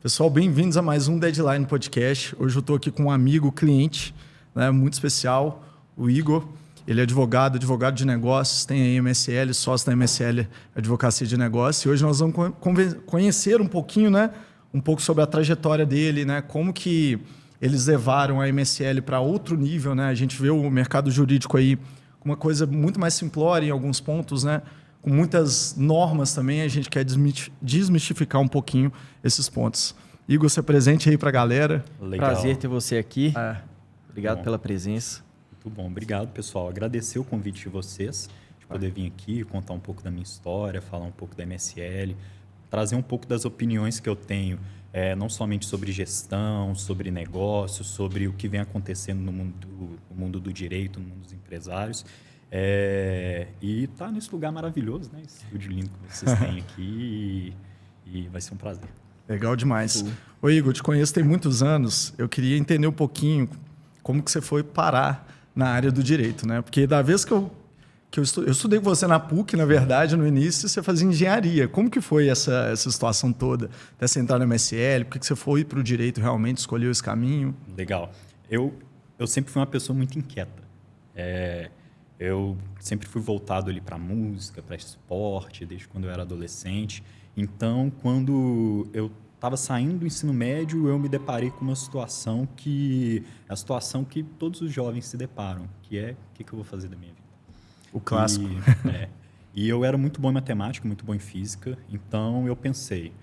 Pessoal, bem-vindos a mais um Deadline Podcast. Hoje eu estou aqui com um amigo, cliente, né, muito especial, o Igor. Ele é advogado de negócios, tem a MSL, sócio da MSL Advocacia de Negócios. E hoje nós vamos conhecer um pouquinho, né, um pouco sobre a trajetória dele, né, como que eles levaram a MSL para outro nível, né? A gente vê o mercado jurídico aí com uma coisa muito mais simplória em alguns pontos, né? Com muitas normas também, a gente quer desmistificar um pouquinho esses pontos. Igor, se apresente aí para a galera. Legal. Prazer ter você aqui. Obrigado Bom. pela presença. Muito bom, obrigado pessoal. Agradecer o convite de vocês, de poder vir aqui, contar um pouco da minha história, falar um pouco da MSL, trazer um pouco das opiniões que eu tenho, não somente sobre gestão, sobre negócios, sobre o que vem acontecendo no mundo do direito, no mundo dos empresários. E tá nesse lugar maravilhoso, né? Esse estúdio lindo que vocês têm aqui e vai ser um prazer. Legal demais. Ô Igor, te conheço tem muitos anos. Eu queria entender um pouquinho como que você foi parar na área do direito, né? Porque da vez que eu estudei com você na PUC, na verdade, no início, você fazia engenharia. Como que foi essa situação toda? Dessa entrada na MSL? Por que você foi para o direito realmente, escolheu esse caminho? Legal. Eu sempre fui uma pessoa muito inquieta. Eu sempre fui voltado ali para música, para esporte, desde quando eu era adolescente. Então, quando eu estava saindo do ensino médio, eu me deparei com uma situação a situação que todos os jovens se deparam, que é: o que eu vou fazer da minha vida? O clássico. E eu era muito bom em matemática, muito bom em física, então eu pensei,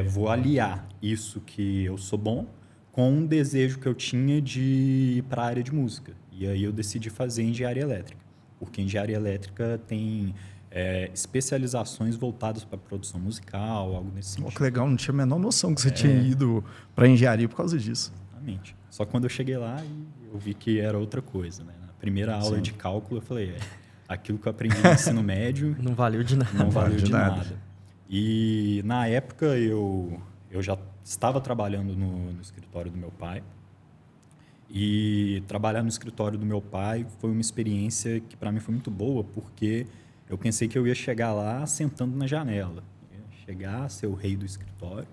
vou aliar isso que eu sou bom com um desejo que eu tinha de ir para a área de música. E aí eu decidi fazer engenharia elétrica, porque engenharia elétrica tem especializações voltadas para produção musical, algo nesse sentido. Que legal, não tinha a menor noção que você tinha ido para engenharia por causa disso. Exatamente. Só que quando eu cheguei lá, eu vi que era outra coisa, né? Na primeira aula de cálculo, eu falei, aquilo que eu aprendi no ensino médio... Não valeu de nada. Não valeu de nada. E na época eu já estava trabalhando no escritório do meu pai. E trabalhar no escritório do meu pai foi uma experiência que para mim foi muito boa, porque eu pensei que eu ia chegar lá sentando na janela. Ia chegar a ser o rei do escritório,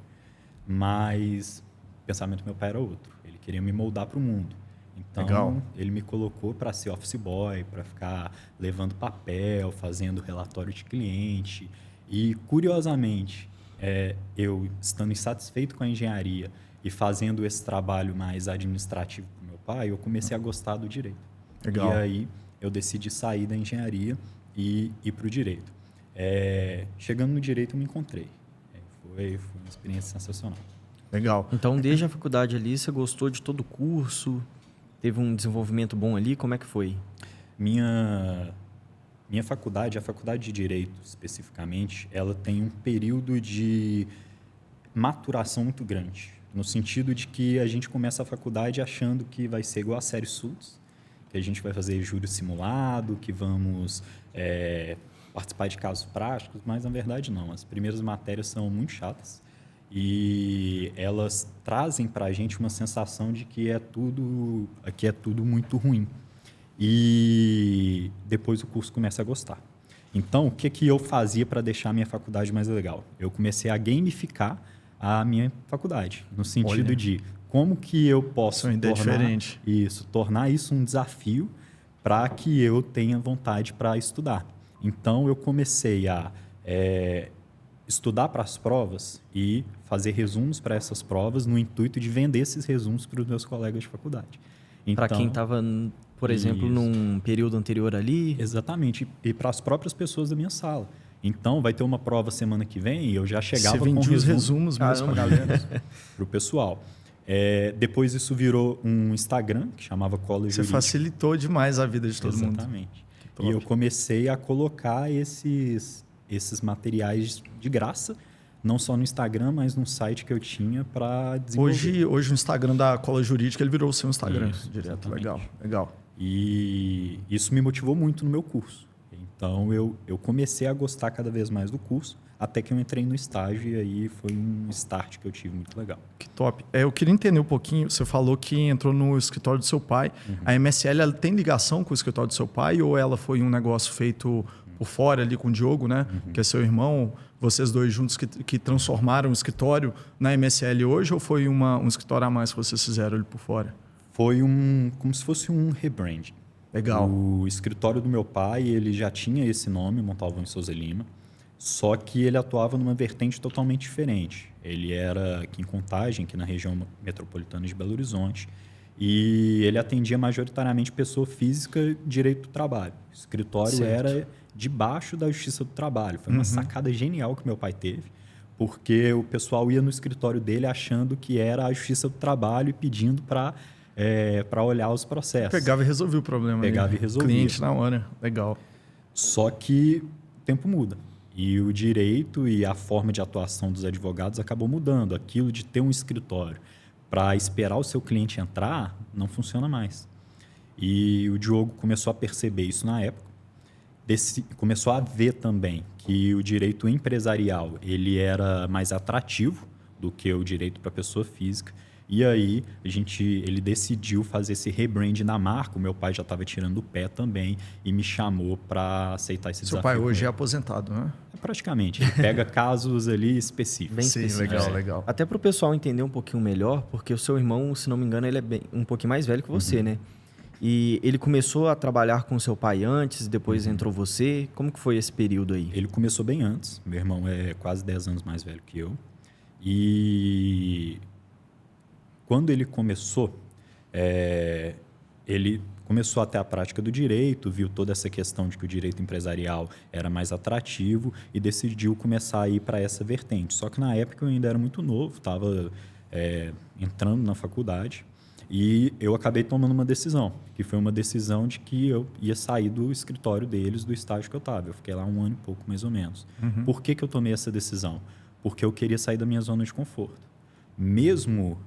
mas o pensamento do meu pai era outro. Ele queria me moldar para o mundo. Então, Legal. Ele me colocou para ser office boy, para ficar levando papel, fazendo relatório de cliente. E, curiosamente, eu estando insatisfeito com a engenharia e fazendo esse trabalho mais administrativo para o meu pai, eu comecei a gostar do direito. Legal. E aí eu decidi sair da engenharia e ir para o direito. Chegando no direito, eu me encontrei. Foi uma experiência sensacional. Legal. Então, desde a faculdade ali, você gostou de todo o curso? Teve um desenvolvimento bom ali? Como é que foi? Minha faculdade, a faculdade de Direito especificamente, ela tem um período de maturação muito grande. No sentido de que a gente começa a faculdade achando que vai ser igual a série Suits, que a gente vai fazer júri simulado, que vamos participar de casos práticos, mas na verdade não. As primeiras matérias são muito chatas e elas trazem para a gente uma sensação de que aqui é tudo muito ruim. E depois o curso começa a gostar. Então, o que eu fazia para deixar a minha faculdade mais legal? Eu comecei a gamificar a minha faculdade, no sentido de como que eu posso tornar isso um desafio para que eu tenha vontade para estudar. Então, eu comecei a estudar para as provas e fazer resumos para essas provas no intuito de vender esses resumos para os meus colegas de faculdade. Para quem estava, por exemplo, num período anterior ali? Exatamente. E para as próprias pessoas da minha sala. Então, vai ter uma prova semana que vem e eu já chegava com os resumos mesmo para a galera. Para o pessoal. Depois isso virou um Instagram que chamava College Jurídico. Você facilitou demais a vida de todo mundo. Exatamente. E eu comecei a colocar esses materiais de graça, não só no Instagram, mas no site que eu tinha para desenvolver. Hoje o Instagram da College Jurídica ele virou o seu Instagram direto. Exatamente. Legal. E isso me motivou muito no meu curso. Então, eu comecei a gostar cada vez mais do curso, até que eu entrei no estágio e aí foi um start que eu tive muito legal. Que top. Eu queria entender um pouquinho, você falou que entrou no escritório do seu pai. A MSL ela tem ligação com o escritório do seu pai ou ela foi um negócio feito por fora ali com o Diogo, né? Que é seu irmão, vocês dois juntos que transformaram o escritório na MSL hoje, ou foi um escritório a mais que vocês fizeram ali por fora? Foi como se fosse um rebranding. Legal. O escritório do meu pai, ele já tinha esse nome, Montalvão e Souza Lima, só que ele atuava numa vertente totalmente diferente. Ele era aqui em Contagem, aqui na região metropolitana de Belo Horizonte, e ele atendia majoritariamente pessoa física, direito do trabalho. O escritório Certo. era debaixo da Justiça do Trabalho. Foi uma sacada genial que meu pai teve, porque o pessoal ia no escritório dele achando que era a Justiça do Trabalho e pedindo para olhar os processos. Pegava e resolvia o problema. Pegava ali. e resolvia. Cliente na hora. Legal. Só que o tempo muda. E o direito e a forma de atuação dos advogados acabou mudando. Aquilo de ter um escritório para esperar o seu cliente entrar não funciona mais. E o Diogo começou a perceber isso na época. Começou a ver também que o direito empresarial ele era mais atrativo do que o direito para a pessoa física. E aí ele decidiu fazer esse rebrand na marca. O meu pai já estava tirando o pé também e me chamou para aceitar esse desafio. Seu pai hoje é aposentado, né? Praticamente. Ele pega casos ali específicos. Bem Sim, específicos. legal. Até para o pessoal entender um pouquinho melhor, porque o seu irmão, se não me engano, ele é um pouquinho mais velho que você, né? E ele começou a trabalhar com seu pai antes, depois entrou você. Como que foi esse período aí? Ele começou bem antes. Meu irmão é quase 10 anos mais velho que eu. E quando ele começou, ele começou a ter a prática do direito, viu toda essa questão de que o direito empresarial era mais atrativo e decidiu começar a ir para essa vertente. Só que na época eu ainda era muito novo, estava entrando na faculdade e eu acabei tomando uma decisão, que foi uma decisão de que eu ia sair do escritório deles, do estágio que eu estava. Eu fiquei lá 1 ano e pouco, mais ou menos. Por que eu tomei essa decisão? Porque eu queria sair da minha zona de conforto. Mesmo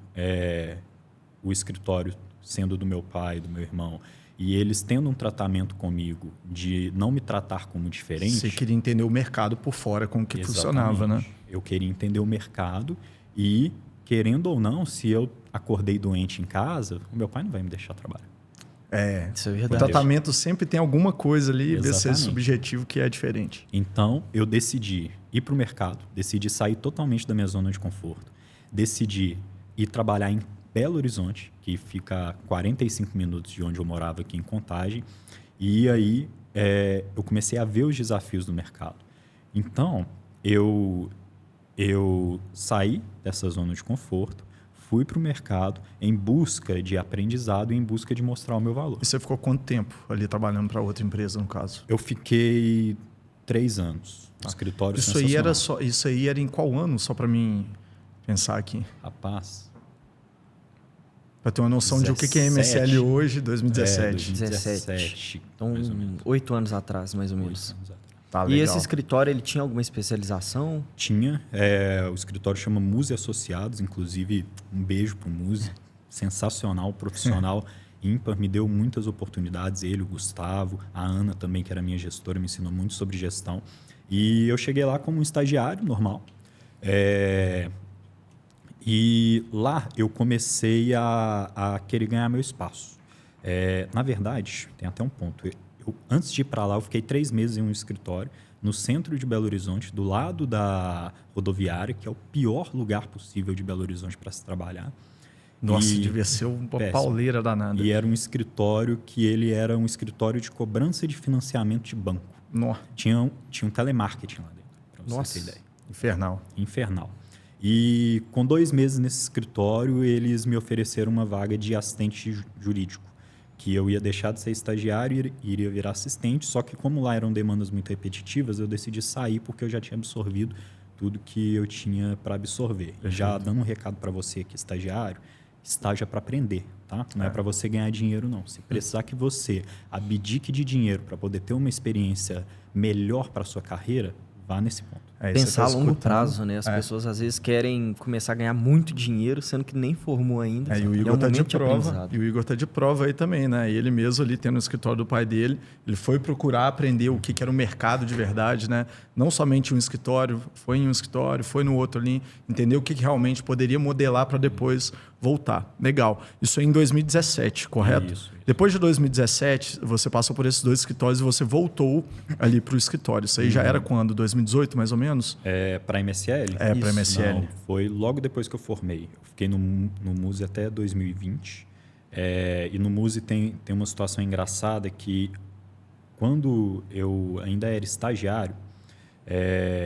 o escritório sendo do meu pai, do meu irmão, e eles tendo um tratamento comigo de não me tratar como diferente... Você queria entender o mercado por fora, como que Exatamente. funcionava, né? Eu queria entender o mercado e, querendo ou não, se eu acordei doente em casa, o meu pai não vai me deixar trabalhar. Isso é O verdade. tratamento sempre tem alguma coisa ali, desse Exatamente. subjetivo que é diferente. Então, eu decidi ir para o mercado, decidi sair totalmente da minha zona de conforto, decidi ir trabalhar em Belo Horizonte, que fica a 45 minutos de onde eu morava aqui em Contagem, e aí eu comecei a ver os desafios do mercado. Então, eu saí dessa zona de conforto, fui para o mercado em busca de aprendizado e em busca de mostrar o meu valor. E você ficou quanto tempo ali trabalhando para outra empresa, no caso? Eu fiquei 3 anos no escritório. Isso aí era em qual ano, só para mim pensar aqui? Rapaz... Para ter uma noção de o que é MSL hoje, 2017. 17. Então, mais ou menos. 8 anos atrás, mais ou menos. 8 anos atrás. Tá, E legal. esse escritório, ele tinha alguma especialização? Tinha. O escritório chama Muse Associados, inclusive um beijo pro Muse. Sensacional, profissional, ímpar, me deu muitas oportunidades. Ele, o Gustavo, a Ana também, que era minha gestora, me ensinou muito sobre gestão. E eu cheguei lá como um estagiário normal. E lá eu comecei a querer ganhar meu espaço. Na verdade, tem até um ponto. Antes de ir para lá, eu fiquei 3 meses em um escritório no centro de Belo Horizonte, do lado da rodoviária, que é o pior lugar possível de Belo Horizonte para se trabalhar. Nossa, devia ser uma pauleira danada. E era um escritório que ele era um escritório de cobrança de financiamento de banco. Nossa. Tinha um telemarketing lá dentro, para você Nossa, ter ideia. infernal. Infernal. E com 2 meses nesse escritório, eles me ofereceram uma vaga de assistente jurídico, que eu ia deixar de ser estagiário e iria virar assistente, só que como lá eram demandas muito repetitivas, eu decidi sair porque eu já tinha absorvido tudo que eu tinha para absorver. E já dando um recado para você que é estagiário, estágio é para aprender, tá? Não é para você ganhar dinheiro, não. Se precisar que você abdique de dinheiro para poder ter uma experiência melhor para sua carreira, vá nesse ponto. pensar a longo escutando. prazo, né? As pessoas às vezes querem começar a ganhar muito dinheiro, sendo que nem formou ainda. E o E Igor tá de momento prova. aprendizado. E o Igor tá de prova aí também, né? Ele mesmo ali tendo o escritório do pai dele, ele foi procurar aprender o que era o mercado de verdade, né? Não somente um escritório, foi em um escritório, foi no outro ali, entendeu o que realmente poderia modelar para depois voltar. Legal. Isso aí em 2017, correto? Isso. Depois de 2017, você passou por esses 2 escritórios e você voltou ali para o escritório. Isso aí já era quando? 2018, mais ou menos? Para a MSL? É, para a MSL. Não, foi logo depois que eu formei. Eu fiquei no Muse até 2020. E no Muse tem uma situação engraçada que, quando eu ainda era estagiário,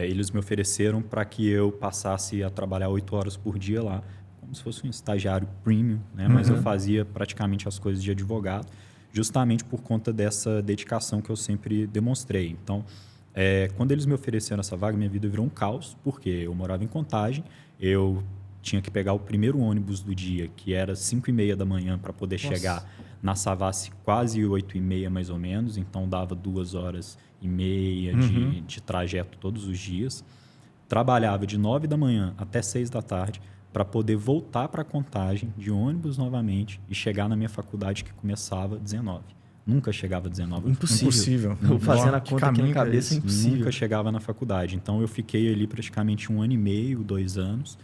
eles me ofereceram para que eu passasse a trabalhar 8 horas por dia lá, como se fosse um estagiário premium, né? Mas eu fazia praticamente as coisas de advogado, justamente por conta dessa dedicação que eu sempre demonstrei. Então, quando eles me ofereceram essa vaga, minha vida virou um caos, porque eu morava em Contagem, eu tinha que pegar o primeiro ônibus do dia, que era 5h30 da manhã, para poder chegar na Savassi quase 8h30 mais ou menos, então dava 2h30 de trajeto todos os dias. Trabalhava de 9 da manhã até 6 da tarde, para poder voltar para a Contagem de ônibus novamente e chegar na minha faculdade, que começava 19. Nunca chegava 19. Impossível. Impossível. Fazendo a Que conta aqui na caminho que é cabeça é esse? impossível. Nunca chegava na faculdade. Então, eu fiquei ali praticamente 1 ano e meio, 2 anos,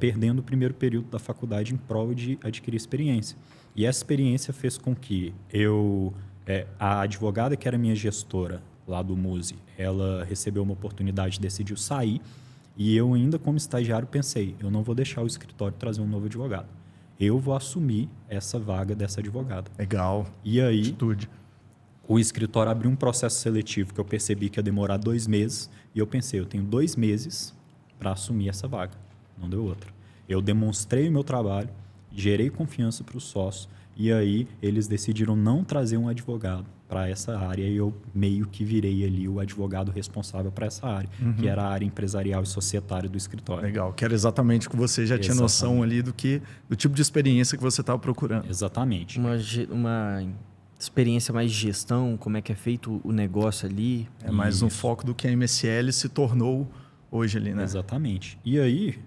perdendo o primeiro período da faculdade em prol de adquirir experiência. E essa experiência fez com que a advogada que era minha gestora lá do Muse, ela recebeu uma oportunidade, decidiu sair. E eu ainda, como estagiário, pensei, eu não vou deixar o escritório trazer um novo advogado. Eu vou assumir essa vaga dessa advogada. Legal. E aí, Atitude. o escritório abriu um processo seletivo que eu percebi que ia demorar 2 meses. E eu pensei, eu tenho 2 meses para assumir essa vaga. Não deu outra. Eu demonstrei o meu trabalho, gerei confiança para os sócios. E aí, eles decidiram não trazer um advogado para essa área, e eu meio que virei ali o advogado responsável para essa área, que era a área empresarial e societária do escritório. Legal, que era exatamente o que você já tinha noção ali do tipo de experiência que você estava procurando. Exatamente. Uma experiência mais de gestão, como é que é feito o negócio ali. É mais um foco do que a MSL se tornou hoje ali, né? Exatamente. E aí,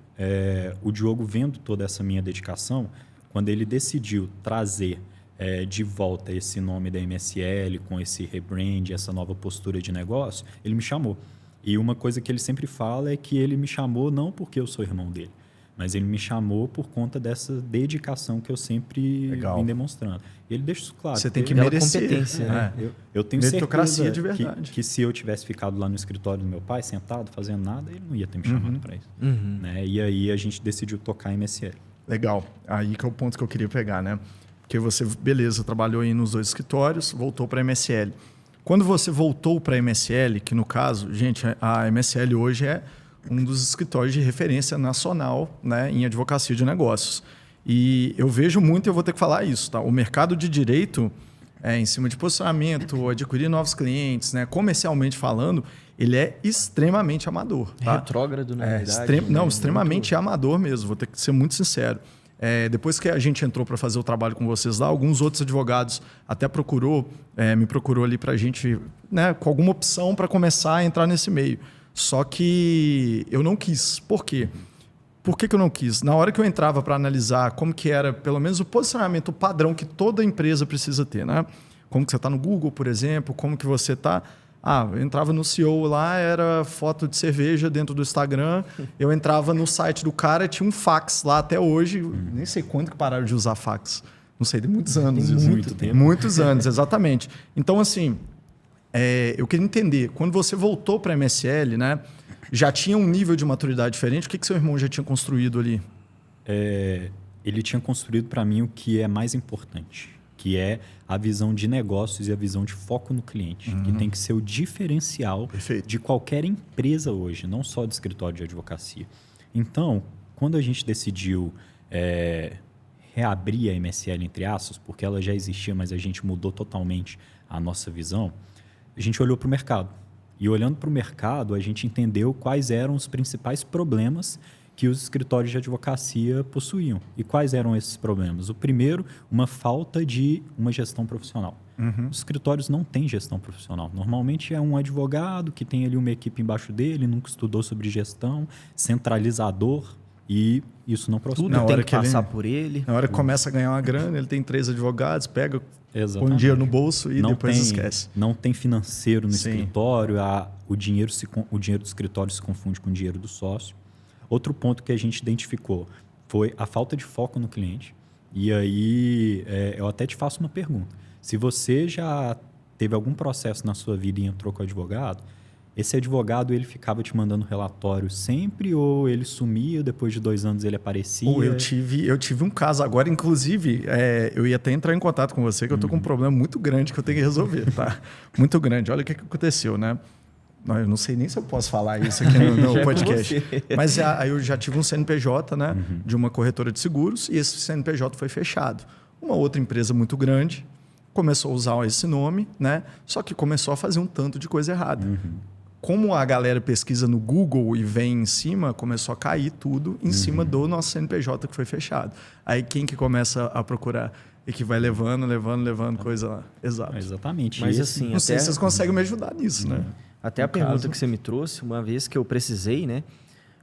o Diogo, vendo toda essa minha dedicação, quando ele decidiu trazer de volta esse nome da MSL, com esse rebrand, essa nova postura de negócio, ele me chamou. E uma coisa que ele sempre fala é que ele me chamou não porque eu sou irmão dele, mas ele me chamou por conta dessa dedicação que eu sempre vim demonstrando. E ele deixa isso claro. Você tem que merecer. Competência, né? Eu tenho meritocracia certeza de verdade. que se eu tivesse ficado lá no escritório do meu pai, sentado, fazendo nada, ele não ia ter me chamado para isso. Né? E aí a gente decidiu tocar a MSL. Legal. Aí que é o ponto que eu queria pegar, né? Porque você, beleza, trabalhou aí nos 2 escritórios, voltou para a MSL. Quando você voltou para a MSL, que no caso, gente, a MSL hoje é um dos escritórios de referência nacional, né, em advocacia de negócios. E eu vejo muito, eu vou ter que falar isso, tá? O mercado de direito, em cima de posicionamento, adquirir novos clientes, né, comercialmente falando, ele é extremamente amador. Tá? Retrógrado, na verdade. Extremamente amador mesmo, vou ter que ser muito sincero. Depois que a gente entrou para fazer o trabalho com vocês lá, alguns outros advogados até me procurou ali para a gente, né, com alguma opção para começar a entrar nesse meio. Só que eu não quis. Por quê? Por que eu não quis? Na hora que eu entrava para analisar como que era, pelo menos, o posicionamento, o padrão que toda empresa precisa ter, né? Como que você está no Google, por exemplo, como que você está... eu entrava no CEO lá, era foto de cerveja dentro do Instagram. Eu entrava no site do cara, tinha um fax lá até hoje. Nem sei quando que pararam de usar fax. Não sei, tem muitos anos. Muito tempo. Muitos anos, exatamente. Então, assim, eu queria entender, quando você voltou para a MSL, né, já tinha um nível de maturidade diferente? O que seu irmão já tinha construído ali? Ele tinha construído para mim o que é mais importante, que é a visão de negócios e a visão de foco no cliente, que tem que ser o diferencial de qualquer empresa hoje, não só de escritório de advocacia. Então, quando a gente decidiu reabrir a MSL, entre aspas, porque ela já existia, mas a gente mudou totalmente a nossa visão, a gente olhou para o mercado. E olhando para o mercado, a gente entendeu quais eram os principais problemas que os escritórios de advocacia possuíam. E quais eram esses problemas? O primeiro, uma falta de uma gestão profissional. Os escritórios não têm gestão profissional. Normalmente é um advogado que tem ali uma equipe embaixo dele, nunca estudou sobre gestão, centralizador, e isso não prospera. Tudo tem que passar por ele. Na hora que começa a ganhar uma grana, ele tem 3 advogados, pega, Exatamente. põe dinheiro no bolso e Não depois tem, esquece. Não tem financeiro no Sim. escritório, o dinheiro do escritório se confunde com o dinheiro do sócio. Outro ponto que a gente identificou foi a falta de foco no cliente. E aí, eu até te faço uma pergunta. Se você já teve algum processo na sua vida e entrou com o advogado, esse advogado ele ficava te mandando relatório sempre ou ele sumia, depois de 2 anos ele aparecia? Ou eu tive um caso agora, inclusive, eu ia até entrar em contato com você, que eu tô com um problema muito grande que eu tenho que resolver, tá? Muito grande. Olha o que aconteceu, né? Não, eu não sei nem se eu posso falar isso aqui no podcast. Mas aí eu já tive um CNPJ, né? De uma corretora de seguros e esse CNPJ foi fechado. Uma outra empresa muito grande começou a usar esse nome, né? Só que começou a fazer um tanto de coisa errada. Como a galera pesquisa no Google e vem em cima, começou a cair tudo em cima do nosso CNPJ que foi fechado. Aí quem que começa a procurar? E que vai levando coisa lá. Exato. Exatamente. Mas assim, Não sei se vocês conseguem me ajudar nisso, né? Até a pergunta que você me trouxe, uma vez que eu precisei, né?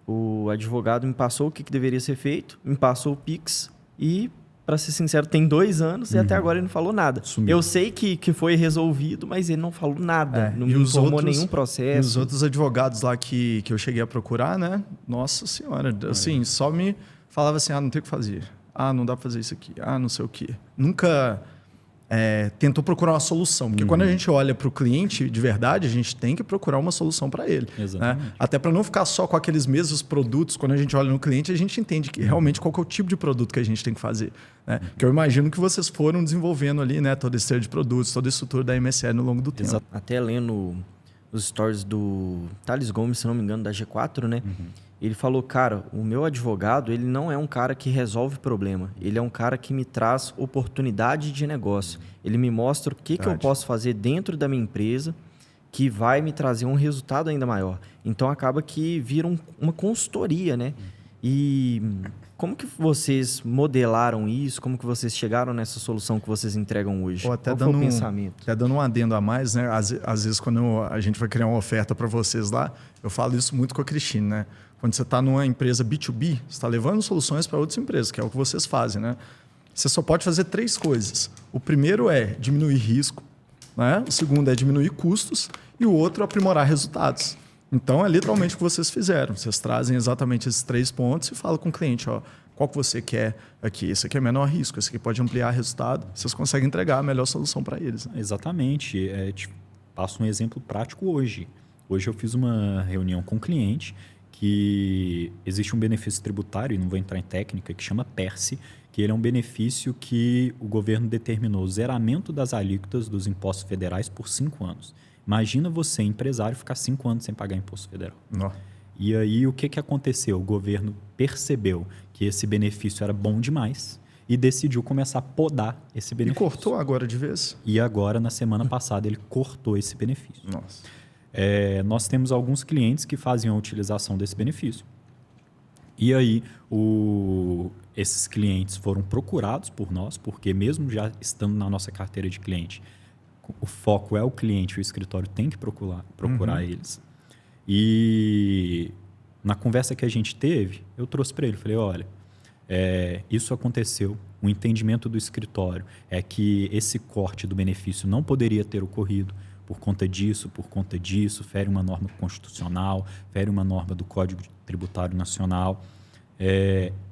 O advogado me passou o que deveria ser feito, me passou o Pix e, para ser sincero, tem 2 anos e até agora ele não falou nada. Sumiu. Eu sei que foi resolvido, mas ele não falou nada, não E me os informou outros- nenhum E processo. os outros advogados lá que eu cheguei a procurar, né? Nossa Senhora, assim, só me falava assim, não tem o que fazer. Não dá pra fazer isso aqui. Não sei o quê. Nunca tentou procurar uma solução. Porque quando a gente olha para o cliente de verdade, a gente tem que procurar uma solução para ele. Exatamente. Né? Até para não ficar só com aqueles mesmos produtos. Quando a gente olha no cliente, a gente entende que realmente qual que é o tipo de produto que a gente tem que fazer. Né? Que eu imagino que vocês foram desenvolvendo ali, né? Todo esse ser de produtos, toda a estrutura da MSL no longo do tempo. Exato. Até lendo os stories do Thales Gomes, se não me engano, da G4, né? Ele falou, cara, o meu advogado, ele não é um cara que resolve problema. Ele é um cara que me traz oportunidade de negócio. Ele me mostra o que eu posso fazer dentro da minha empresa que vai me trazer um resultado ainda maior. Então, acaba que vira uma consultoria, né? E como que vocês modelaram isso? Como que vocês chegaram nessa solução que vocês entregam hoje? Ou até Qual foi o pensamento? Até dando um adendo a mais, né? Às vezes, quando a gente vai criar uma oferta para vocês lá, eu falo isso muito com a Cristina, né? Quando você está numa empresa B2B, você está levando soluções para outras empresas, que é o que vocês fazem, né? Você só pode fazer 3 coisas. O primeiro é diminuir risco, né? O segundo é diminuir custos e o outro é aprimorar resultados. Então, é literalmente o que vocês fizeram. Vocês trazem exatamente esses 3 pontos e falam com o cliente, qual que você quer aqui? Esse aqui é menor risco, esse aqui pode ampliar resultado. Vocês conseguem entregar a melhor solução para eles. Né? Exatamente. Passo um exemplo prático hoje. Hoje eu fiz uma reunião com o cliente que existe um benefício tributário, e não vou entrar em técnica, que chama PERSE, que ele é um benefício que o governo determinou o zeramento das alíquotas dos impostos federais por 5 anos. Imagina você, empresário, ficar 5 anos sem pagar imposto federal. Não. E aí, o que aconteceu? O governo percebeu que esse benefício era bom demais e decidiu começar a podar esse E benefício. cortou agora de vez? E agora, na semana passada, ele cortou esse benefício. Nossa. Nós temos alguns clientes que faziam a utilização desse benefício. E aí, esses clientes foram procurados por nós, porque mesmo já estando na nossa carteira de cliente, o foco é o cliente, o escritório tem que procurar eles. E na conversa que a gente teve, eu trouxe para ele, falei, olha, isso aconteceu, o entendimento do escritório é que esse corte do benefício não poderia ter ocorrido por conta disso, fere uma norma constitucional, fere uma norma do Código Tributário Nacional.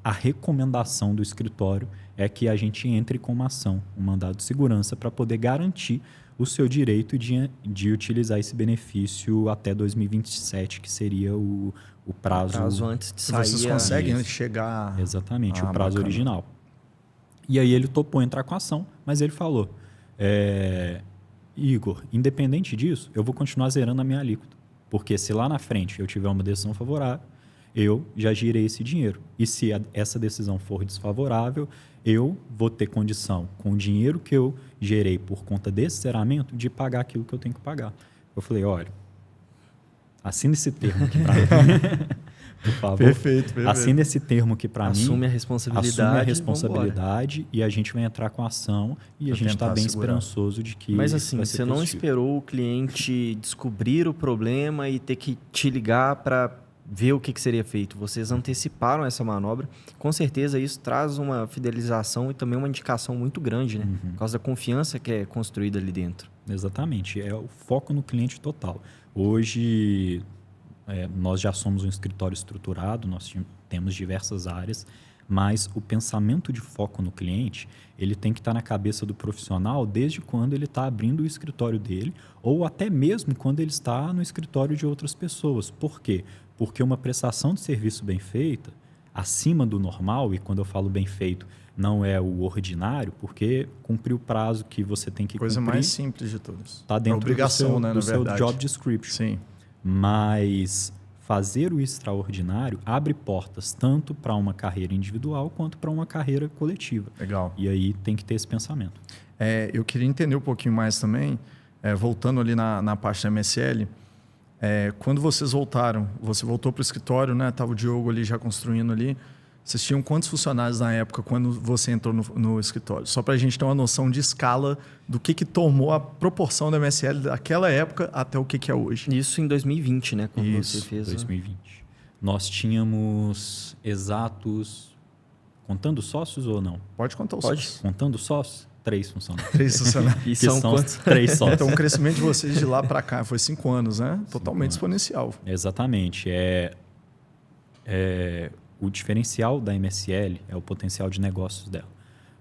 A recomendação do escritório é que a gente entre com uma ação, um mandado de segurança, para poder garantir o seu direito de utilizar esse benefício até 2027, que seria o prazo... O prazo antes de sair. Vocês conseguem chegar... Exatamente, o prazo bacana. original. E aí ele topou entrar com a ação, mas ele falou, Igor, independente disso, eu vou continuar zerando a minha alíquota. Porque se lá na frente eu tiver uma decisão favorável, eu já girei esse dinheiro. E se essa decisão for desfavorável, eu vou ter condição, com o dinheiro que eu gerei por conta desse zeramento, de pagar aquilo que eu tenho que pagar. Eu falei, olha, assina esse termo aqui para mim. por favor. Perfeito. Assina esse termo aqui para mim. Assume a responsabilidade. Assume a responsabilidade e a gente vai entrar com a ação e a gente está bem esperançoso de que. Mas assim, vai ser você não positivo. esperou o cliente descobrir o problema e ter que te ligar para ver o que seria feito. Vocês anteciparam essa manobra. Com certeza isso traz uma fidelização e também uma indicação muito grande, né? Por causa da confiança que é construída ali dentro. Exatamente. É o foco no cliente total. Hoje, nós já somos um escritório estruturado, nós temos diversas áreas, mas o pensamento de foco no cliente, ele tem que estar na cabeça do profissional desde quando ele está abrindo o escritório dele ou até mesmo quando ele está no escritório de outras pessoas. Por quê? Porque uma prestação de serviço bem feita, acima do normal, e quando eu falo bem feito, não é o ordinário, porque cumprir o prazo que você tem que Coisa cumprir... mais simples de todas. Está dentro obrigação, do seu verdade. job description. Sim. Mas fazer o extraordinário abre portas tanto para uma carreira individual quanto para uma carreira coletiva. Legal. E aí tem que ter esse pensamento. Eu queria entender um pouquinho mais também, voltando ali na parte da MSL, quando vocês voltaram, você voltou para o escritório, né? Estava o Diogo ali já construindo ali. Vocês tinham quantos funcionários na época quando você entrou no escritório? Só para a gente ter uma noção de escala do que tomou a proporção da MSL daquela época até o que é hoje. Isso em 2020, né? Quando Isso, você fez 2020. Nós tínhamos exatos... Contando sócios ou não? Pode contar os Pode. sócios. Contando sócios? 3 funcionários. 3 funcionários. E Que são são quantos? 3 sócios. Então, o crescimento de vocês de lá para cá foi 5 anos, né? Totalmente exponencial. Exatamente. O diferencial da MSL é o potencial de negócios dela.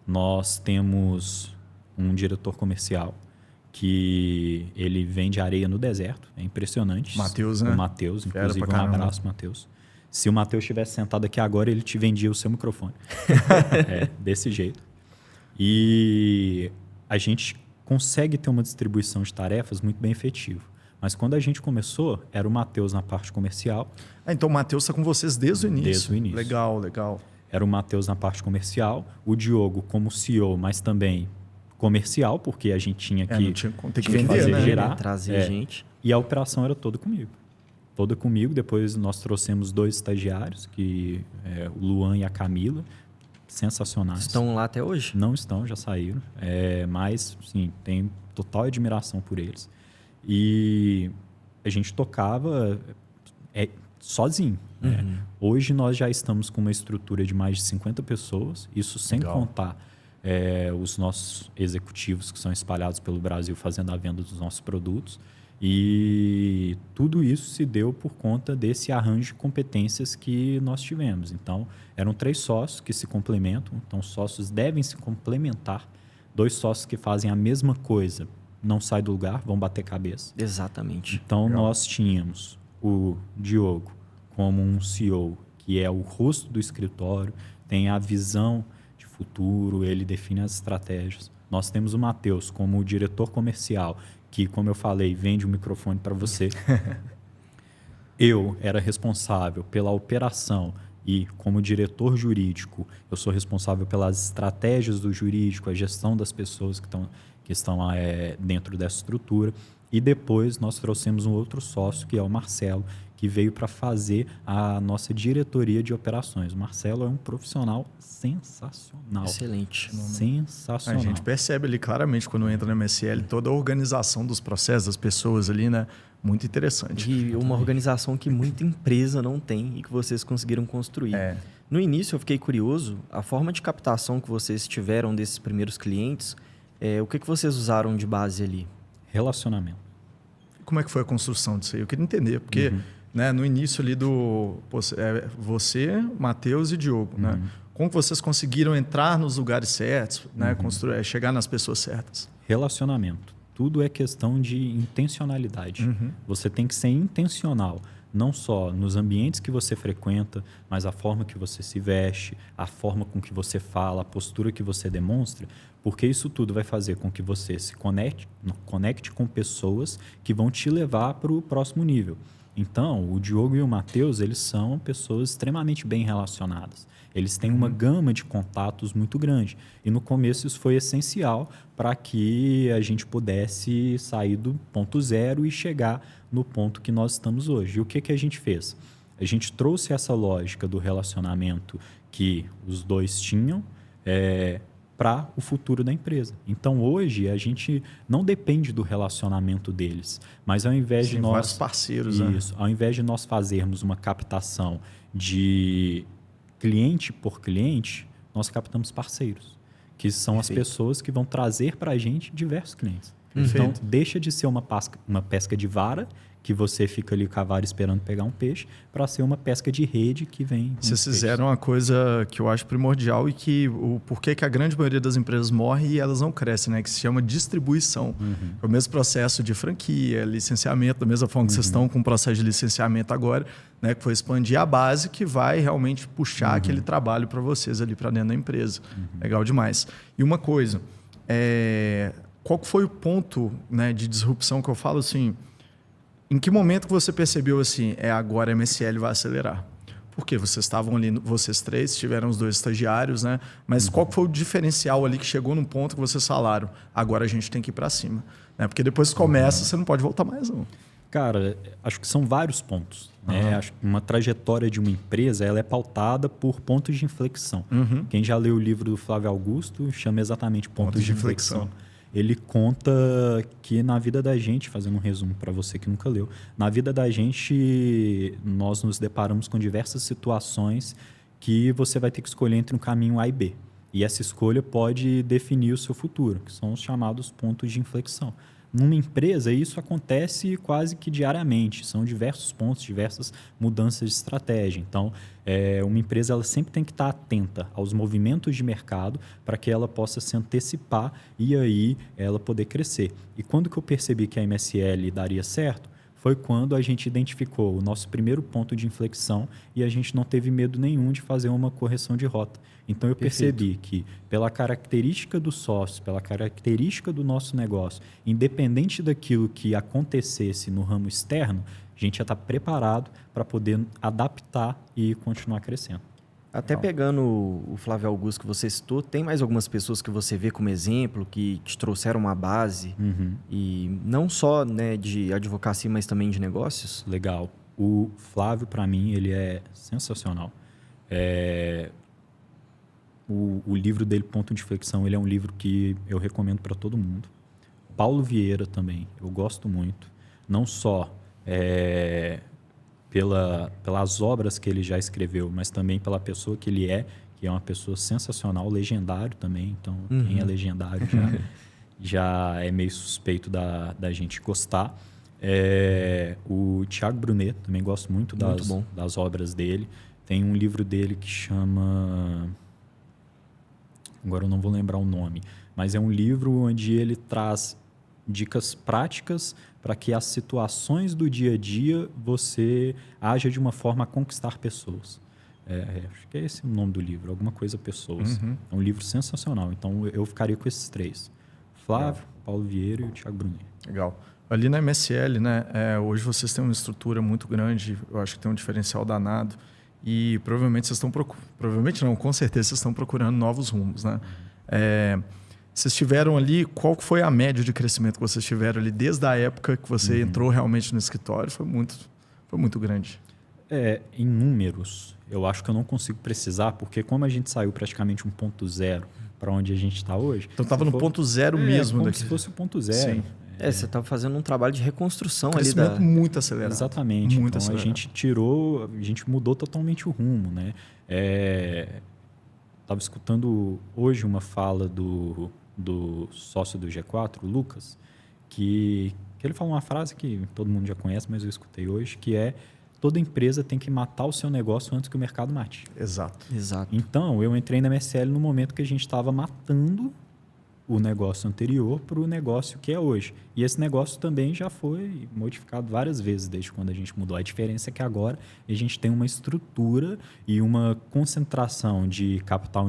Nós temos um diretor comercial que ele vende areia no deserto. É impressionante. Matheus, né? O Matheus, Fera inclusive pra um caramba. abraço, Matheus. Se o Matheus estivesse sentado aqui agora, ele te vendia o seu microfone. Desse jeito. E a gente consegue ter uma distribuição de tarefas muito bem efetiva. Mas quando a gente começou, era o Matheus na parte comercial. Então o Matheus está com vocês desde o início. Desde o início. Legal. Era o Matheus na parte comercial, o Diogo como CEO, mas também comercial, porque a gente tinha que, tem que tinha vender, fazer né? girar. Trazer gente. E a operação era toda comigo. Toda comigo. Depois nós trouxemos 2 estagiários, o Luan e a Camila, sensacionais. Estão lá até hoje? Não estão, já saíram. Mas, sim, tenho total admiração por eles. E a gente tocava sozinho. Né? Hoje nós já estamos com uma estrutura de mais de 50 pessoas, isso sem contar os nossos executivos que são espalhados pelo Brasil fazendo a venda dos nossos produtos. E tudo isso se deu por conta desse arranjo de competências que nós tivemos. Então, eram 3 sócios que se complementam. Então, sócios devem se complementar. 2 sócios que fazem a mesma coisa não saem do lugar, vão bater cabeça. Exatamente. Então, nós tínhamos o Diogo como um CEO, que é o rosto do escritório, tem a visão de futuro, ele define as estratégias. Nós temos o Matheus como o diretor comercial, que, como eu falei, vende o microfone para você. Eu era responsável pela operação e, como diretor jurídico, eu sou responsável pelas estratégias do jurídico, a gestão das pessoas que estão dentro dessa estrutura. E depois nós trouxemos um outro sócio, que é o Marcelo, que veio para fazer a nossa diretoria de operações. O Marcelo é um profissional sensacional. Excelente. Sensacional. A gente percebe ali claramente quando entra na MSL toda a organização dos processos, das pessoas ali, né? Muito interessante. E uma organização que muita empresa não tem e que vocês conseguiram construir. No início eu fiquei curioso, a forma de captação que vocês tiveram desses primeiros clientes, o que vocês usaram de base ali? Relacionamento. Como é que foi a construção disso aí? Eu queria entender, porque né, no início ali você, Matheus e Diogo, né? Como que vocês conseguiram entrar nos lugares certos, né? Chegar nas pessoas certas? Relacionamento. Tudo é questão de intencionalidade. Você tem que ser intencional, não só nos ambientes que você frequenta, mas a forma que você se veste, a forma com que você fala, a postura que você demonstra, porque isso tudo vai fazer com que você se conecte com pessoas que vão te levar para o próximo nível. Então, o Diogo e o Matheus, eles são pessoas extremamente bem relacionadas. Eles têm uma gama de contatos muito grande. E no começo isso foi essencial para que a gente pudesse sair do ponto zero e chegar no ponto que nós estamos hoje. E o que a gente fez? A gente trouxe essa lógica do relacionamento que os dois tinham para o futuro da empresa. Então, hoje, a gente não depende do relacionamento deles, mas ao invés de nós... vários parceiros, isso, ao invés de nós fazermos uma captação de cliente por cliente, nós captamos parceiros, que são as pessoas que vão trazer para a gente diversos clientes. Então, deixa de ser uma pesca de vara, que você fica ali com a vara esperando pegar um peixe, para ser uma pesca de rede que vem... Vocês fizeram uma coisa que eu acho primordial e que o porquê que a grande maioria das empresas morre e elas não crescem, né? Que se chama distribuição. É o mesmo processo de franquia, licenciamento, da mesma forma que vocês estão com o processo de licenciamento agora, né? Que foi expandir a base que vai realmente puxar aquele trabalho para vocês ali para dentro da empresa. Legal demais. E uma coisa, qual que foi o ponto, né, de disrupção que eu falo assim... Em que momento que você percebeu assim, agora a MSL vai acelerar? Porque vocês estavam ali, vocês três, tiveram os 2 estagiários, né? Mas qual foi o diferencial ali que chegou num ponto que vocês falaram, agora a gente tem que ir para cima? Né? Porque depois que começa, você não pode voltar mais, não. Cara, acho que são vários pontos. Né? Acho que uma trajetória de uma empresa ela é pautada por pontos de inflexão. Quem já leu o livro do Flávio Augusto chama exatamente pontos de inflexão. Ele conta que na vida da gente, fazendo um resumo para você que nunca leu, na vida da gente nós nos deparamos com diversas situações que você vai ter que escolher entre um caminho A e B. E essa escolha pode definir o seu futuro, que são os chamados pontos de inflexão. Numa empresa, isso acontece quase que diariamente. São diversos pontos, diversas mudanças de estratégia. Então, uma empresa ela sempre tem que estar atenta aos movimentos de mercado para que ela possa se antecipar e aí ela poder crescer. E quando que eu percebi que a MSL daria certo? Foi quando a gente identificou o nosso primeiro ponto de inflexão e a gente não teve medo nenhum de fazer uma correção de rota. Então, eu percebi que, pela característica do sócio, pela característica do nosso negócio, independente daquilo que acontecesse no ramo externo, a gente já está preparado para poder adaptar e continuar crescendo. Até pegando o Flávio Augusto que você citou, tem mais algumas pessoas que você vê como exemplo, que te trouxeram uma base, e não só, né, de advocacia, mas também de negócios? Legal. O Flávio, para mim, ele é sensacional. O livro dele, Ponto de Inflexão, ele é um livro que eu recomendo para todo mundo. Paulo Vieira também, eu gosto muito. Não só pelas obras que ele já escreveu, mas também pela pessoa que ele é, que é uma pessoa sensacional, legendário também. Então, quem é legendário já é meio suspeito da gente gostar. O Thiago Brunet, também gosto muito das obras dele. Tem um livro dele que chama... Agora eu não vou lembrar o nome, mas é um livro onde ele traz dicas práticas para que as situações do dia a dia você haja de uma forma a conquistar pessoas. Acho que é esse o nome do livro, alguma coisa pessoas. É um livro sensacional, então eu ficaria com esses 3. Flávio, Paulo Vieira e o Thiago Brunet. Legal. Ali na MSL, né, hoje vocês têm uma estrutura muito grande, eu acho que tem um diferencial danado. E provavelmente vocês estão provavelmente não, com certeza vocês estão procurando novos rumos, né? Vocês tiveram ali, qual foi a média de crescimento que vocês tiveram ali desde a época que você entrou realmente no escritório? Foi muito grande. Em números, eu acho que eu não consigo precisar, porque como a gente saiu praticamente 1.0 para onde a gente está hoje... Então estava no ponto zero mesmo. Como se fosse o ponto zero. Sim. Você estava fazendo um trabalho de reconstrução ali crescimento muito acelerado. Exatamente. Muito então acelerado. A gente mudou totalmente o rumo, né? Estava escutando hoje uma fala do sócio do G4, o Lucas, que ele falou uma frase que todo mundo já conhece, mas eu escutei hoje, que é: toda empresa tem que matar o seu negócio antes que o mercado mate. Exato. Então, eu entrei na MSL no momento que a gente estava matando o negócio anterior para o negócio que é hoje. E esse negócio também já foi modificado várias vezes desde quando a gente mudou. A diferença é que agora a gente tem uma estrutura e uma concentração de capital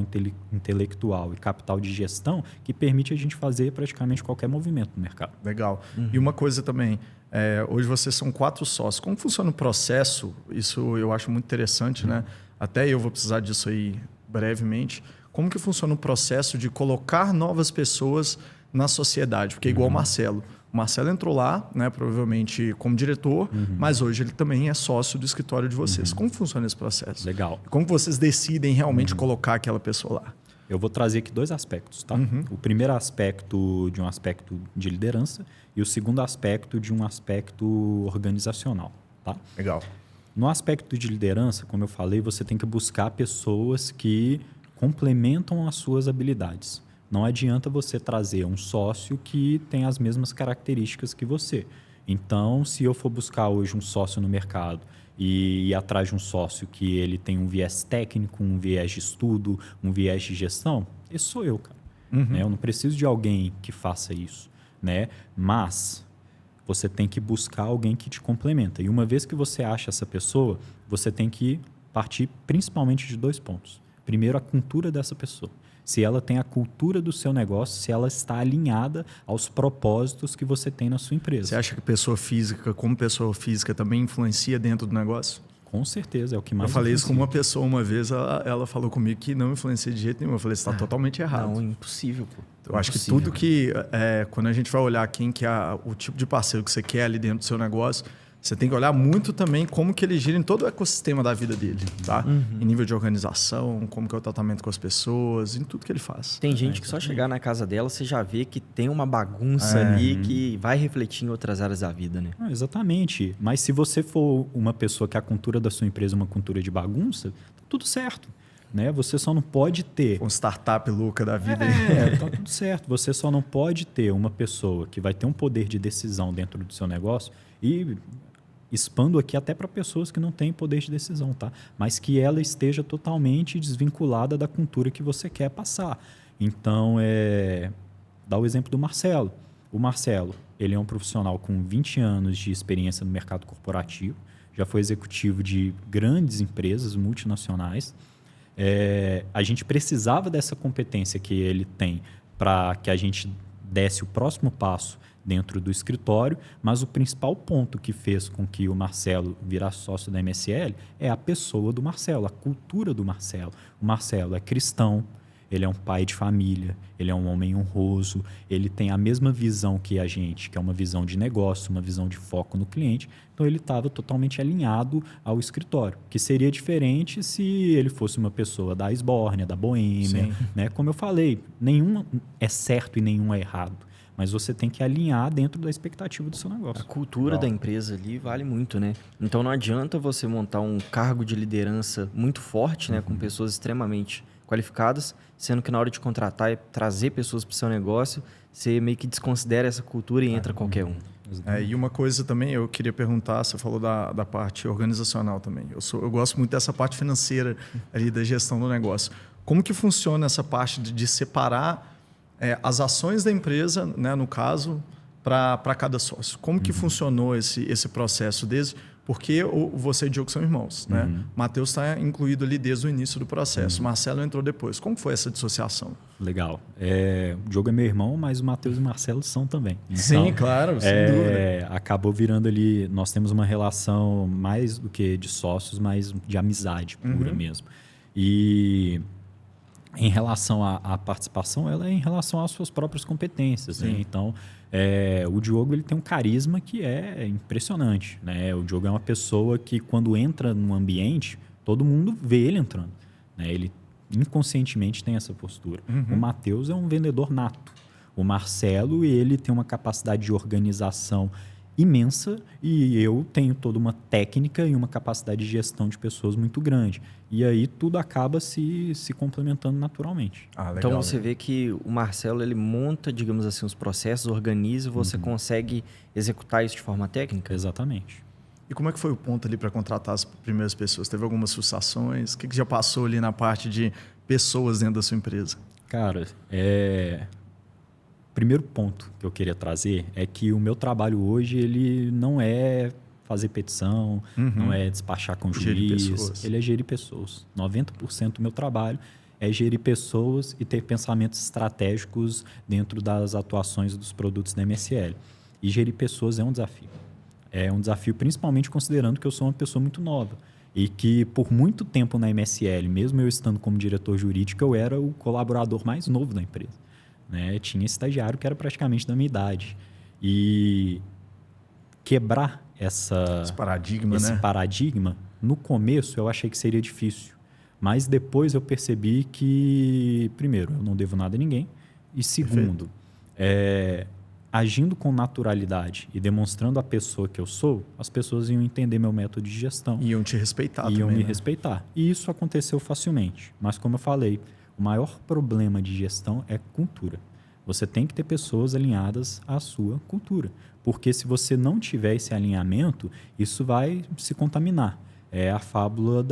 intelectual e capital de gestão que permite a gente fazer praticamente qualquer movimento no mercado. Legal. E uma coisa também, hoje vocês são 4 sócios. Como funciona o processo? Isso eu acho muito interessante, né? Até eu vou precisar disso aí brevemente. Como que funciona o processo de colocar novas pessoas na sociedade? Porque igual o O Marcelo entrou lá, né, provavelmente como diretor, mas hoje ele também é sócio do escritório de vocês. Como funciona esse processo? Legal. Como vocês decidem realmente colocar aquela pessoa lá? Eu vou trazer aqui 2 aspectos, tá? O primeiro aspecto de um aspecto de liderança e o segundo aspecto de um aspecto organizacional, tá? Legal. No aspecto de liderança, como eu falei, você tem que buscar pessoas que complementam as suas habilidades. Não adianta você trazer um sócio que tem as mesmas características que você. Então, se eu for buscar hoje um sócio no mercado e ir atrás de um sócio que ele tem um viés técnico, um viés de estudo, um viés de gestão, esse sou eu, cara. Né? Eu não preciso de alguém que faça isso, né? Mas você tem que buscar alguém que te complementa. E uma vez que você acha essa pessoa, você tem que partir principalmente de 2 pontos. Primeiro, a cultura dessa pessoa. Se ela tem a cultura do seu negócio, se ela está alinhada aos propósitos que você tem na sua empresa. Você acha que pessoa física, como pessoa física, também influencia dentro do negócio? Com certeza, é o que mais Eu falei isso influencia. com uma pessoa uma vez, ela falou comigo que não influencia de jeito nenhum. Eu falei, você está totalmente errado. Não, impossível, pô. Eu acho que Impossível. tudo que... quando a gente vai olhar quem que é o tipo de parceiro que você quer ali dentro do seu negócio, você tem que olhar muito também como que ele gira em todo o ecossistema da vida dele, tá? Em nível de organização, como que é o tratamento com as pessoas, em tudo que ele faz. Tem gente que só chegar na casa dela, você já vê que tem uma bagunça ali que vai refletir em outras áreas da vida, né? Ah, exatamente. Mas se você for uma pessoa que a cultura da sua empresa é uma cultura de bagunça, tá tudo certo. Né? Você só não pode ter... Um startup louca da vida aí. Tá tudo certo. Você só não pode ter uma pessoa que vai ter um poder de decisão dentro do seu negócio e... expando aqui até para pessoas que não têm poder de decisão, tá? Mas que ela esteja totalmente desvinculada da cultura que você quer passar. Então, dá o exemplo do Marcelo. O Marcelo, ele é um profissional com 20 anos de experiência no mercado corporativo, já foi executivo de grandes empresas multinacionais. A gente precisava dessa competência que ele tem para que a gente desse o próximo passo dentro do escritório, mas o principal ponto que fez com que o Marcelo virasse sócio da MSL é a pessoa do Marcelo, a cultura do Marcelo. O Marcelo é cristão, ele é um pai de família, ele é um homem honroso, ele tem a mesma visão que a gente, que é uma visão de negócio, uma visão de foco no cliente. Então, ele estava totalmente alinhado ao escritório, que seria diferente se ele fosse uma pessoa da esbórnia, da boêmia. Né? Como eu falei, nenhum é certo e nenhum é errado. Mas você tem que alinhar dentro da expectativa do seu negócio. A cultura da empresa ali vale muito, né? Então não adianta você montar um cargo de liderança muito forte, né, com pessoas extremamente qualificadas, sendo que na hora de contratar e trazer pessoas para o seu negócio, você meio que desconsidera essa cultura e entra qualquer um. E uma coisa também, eu queria perguntar, você falou da parte organizacional também. Eu gosto muito dessa parte financeira ali da gestão do negócio. Como que funciona essa parte de separar as ações da empresa, né, no caso, para cada sócio? Como que funcionou esse processo desde... Porque você e o Diogo são irmãos, né? Matheus está incluído ali desde o início do processo. Marcelo entrou depois. Como foi essa dissociação? Legal. O Diogo é meu irmão, mas o Matheus e o Marcelo são também. Então, sim, claro, sem dúvida. Acabou virando ali... Nós temos uma relação mais do que de sócios, mas de amizade pura mesmo. E... Em relação à participação, ela é em relação às suas próprias competências. Né? Então, o Diogo ele tem um carisma que é impressionante. Né? O Diogo é uma pessoa que, quando entra num ambiente, todo mundo vê ele entrando. Né? Ele inconscientemente tem essa postura. O Matheus é um vendedor nato. O Marcelo ele tem uma capacidade de organização imensa e eu tenho toda uma técnica e uma capacidade de gestão de pessoas muito grande. E aí tudo acaba se complementando naturalmente. Legal, então você vê que o Marcelo ele monta, digamos assim, os processos, organiza e você consegue executar isso de forma técnica? Exatamente. E como é que foi o ponto ali para contratar as primeiras pessoas? Teve algumas frustrações? O que já passou ali na parte de pessoas dentro da sua empresa? Cara, primeiro ponto que eu queria trazer é que o meu trabalho hoje ele não é fazer petição, não é despachar com juiz, ele é gerir pessoas. 90% do meu trabalho é gerir pessoas e ter pensamentos estratégicos dentro das atuações dos produtos da MSL. E gerir pessoas é um desafio. É um desafio principalmente considerando que eu sou uma pessoa muito nova e que por muito tempo na MSL, mesmo eu estando como diretor jurídico, eu era o colaborador mais novo da empresa. Né? Tinha estagiário que era praticamente da minha idade. E quebrar Esse paradigma, esse né? paradigma, no começo eu achei que seria difícil. Mas depois eu percebi que, primeiro, eu não devo nada a ninguém. E segundo, agindo com naturalidade e demonstrando a pessoa que eu sou, as pessoas iam entender meu método de gestão. Iam te respeitar Iam também, me né? respeitar. E isso aconteceu facilmente. Mas, como eu falei, o maior problema de gestão é cultura. Você tem que ter pessoas alinhadas à sua cultura. Porque se você não tiver esse alinhamento, isso vai se contaminar. É a fábula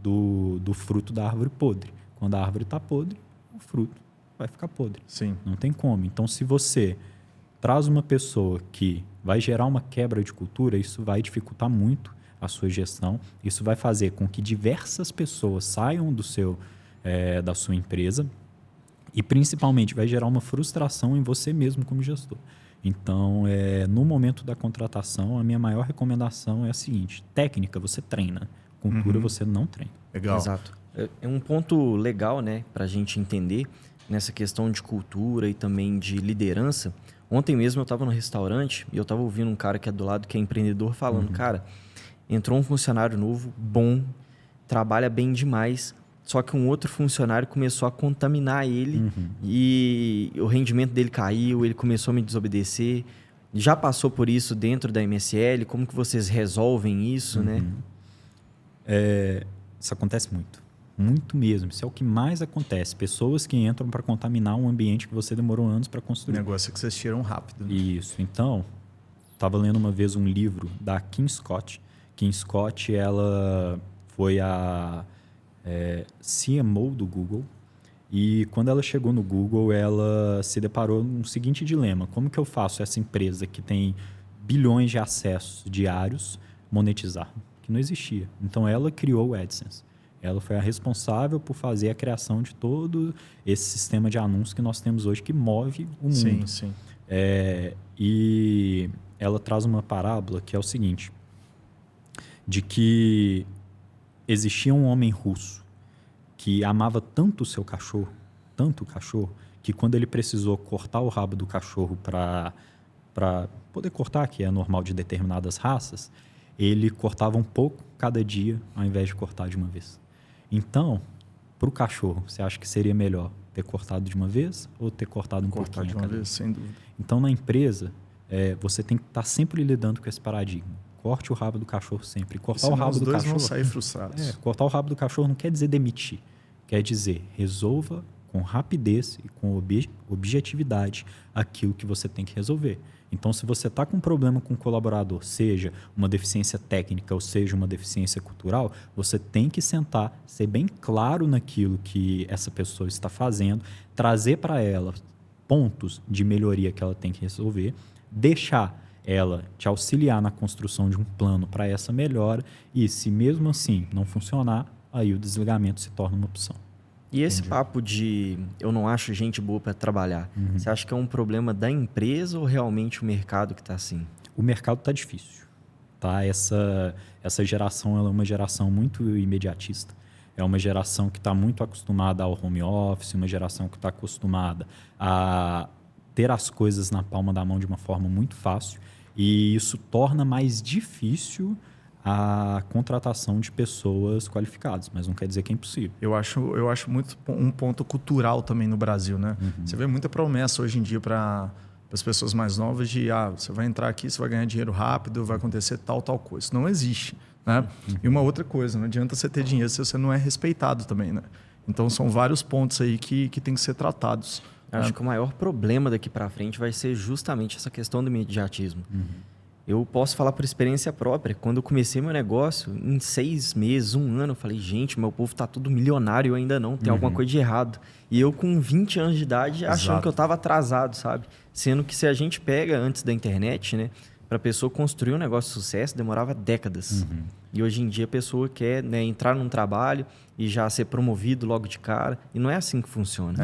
do fruto da árvore podre. Quando a árvore está podre, o fruto vai ficar podre. Sim. Não tem como. Então, se você traz uma pessoa que vai gerar uma quebra de cultura, isso vai dificultar muito a sua gestão. Isso vai fazer com que diversas pessoas saiam da sua empresa e, principalmente, vai gerar uma frustração em você mesmo como gestor. Então, no momento da contratação, a minha maior recomendação é a seguinte: técnica você treina, cultura você não treina. Legal. Exato. É um ponto legal, né, para a gente entender nessa questão de cultura e também de liderança. Ontem mesmo eu estava no restaurante e eu estava ouvindo um cara que é do lado, que é empreendedor, falando, cara, entrou um funcionário novo, bom, trabalha bem demais, só que um outro funcionário começou a contaminar ele e o rendimento dele caiu, ele começou a me desobedecer. Já passou por isso dentro da MSL? Como que vocês resolvem isso, né? Isso acontece muito. Muito mesmo. Isso é o que mais acontece. Pessoas que entram para contaminar um ambiente que você demorou anos para O construir. negócio é que vocês tiram rápido. Né? Isso. Então, estava lendo uma vez um livro da Kim Scott. Kim Scott, ela foi a CMO do Google. E quando ela chegou no Google, ela se deparou com o seguinte dilema: como que eu faço essa empresa que tem bilhões de acessos diários monetizar? Que não existia. Então, ela criou o AdSense. Ela foi a responsável por fazer a criação de todo esse sistema de anúncios que nós temos hoje, que move o mundo. Sim, sim. E ela traz uma parábola que é o seguinte: de que existia um homem russo que amava tanto o seu cachorro, tanto o cachorro, que quando ele precisou cortar o rabo do cachorro para poder cortar, que é normal de determinadas raças, ele cortava um pouco cada dia, ao invés de cortar de uma vez. Então, para o cachorro, você acha que seria melhor ter cortado de uma vez ou ter cortado um pouquinho Cortar de uma cada vez, sem dúvida. Então, na empresa, você tem que estar sempre lidando com esse paradigma. Corte o rabo do cachorro sempre. Cortar o Senão rabo os do dois cachorro. vão sair frustrados. Cortar o rabo do cachorro não quer dizer demitir. Quer dizer, resolva com rapidez e com objetividade aquilo que você tem que resolver. Então, se você está com um problema com o colaborador, seja uma deficiência técnica ou seja uma deficiência cultural, você tem que sentar, ser bem claro naquilo que essa pessoa está fazendo, trazer para ela pontos de melhoria que ela tem que resolver, deixar ela te auxiliar na construção de um plano para essa melhora e, se mesmo assim não funcionar, aí o desligamento se torna uma opção. E esse papo de eu não acho gente boa para trabalhar, você acha que é um problema da empresa ou realmente o mercado que está assim? O mercado está difícil. Tá? Essa geração ela é uma geração muito imediatista. É uma geração que está muito acostumada ao home office, uma geração que está acostumada a ter as coisas na palma da mão de uma forma muito fácil. E isso torna mais difícil a contratação de pessoas qualificadas, mas não quer dizer que é impossível. Eu acho muito um ponto cultural também no Brasil, né? Você vê muita promessa hoje em dia para as pessoas mais novas de você vai entrar aqui, você vai ganhar dinheiro rápido, vai acontecer tal coisa. Isso não existe, né? E uma outra coisa, não adianta você ter dinheiro se você não é respeitado também, né? Então são vários pontos aí que tem que ser tratados. Acho que o maior problema daqui para frente vai ser justamente essa questão do imediatismo. Eu posso falar por experiência própria. Quando eu comecei meu negócio, em 6 meses, 1 ano, eu falei, gente, meu povo tá tudo milionário, eu ainda não, tem alguma coisa de errado. E eu com 20 anos de idade, achando que eu estava atrasado, sabe? Sendo que se a gente pega antes da internet, né, para a pessoa construir um negócio de sucesso, demorava décadas. E hoje em dia a pessoa quer, né, entrar num trabalho e já ser promovido logo de cara. E não é assim que funciona.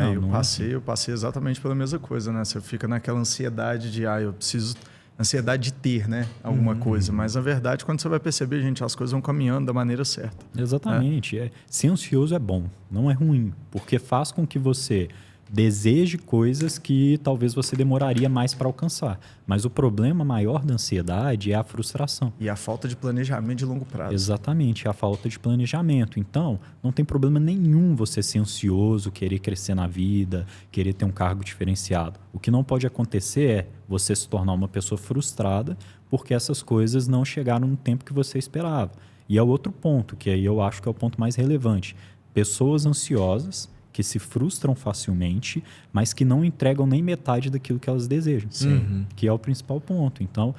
Eu passei exatamente pela mesma coisa, né? Você fica naquela ansiedade de, eu preciso... Ansiedade de ter, né? Alguma coisa. Mas, na verdade, quando você vai perceber, gente, as coisas vão caminhando da maneira certa. Exatamente. Ser ansioso é bom, não é ruim. Porque faz com que você Deseje coisas que talvez você demoraria mais para alcançar. Mas o problema maior da ansiedade é a frustração. E a falta de planejamento de longo prazo. Exatamente, a falta de planejamento. Então, não tem problema nenhum você ser ansioso, querer crescer na vida, querer ter um cargo diferenciado. O que não pode acontecer é você se tornar uma pessoa frustrada porque essas coisas não chegaram no tempo que você esperava. E é o outro ponto, que aí eu acho que é o ponto mais relevante. Pessoas ansiosas que se frustram facilmente, mas que não entregam nem metade daquilo que elas desejam. Sim. Que é o principal ponto. Então,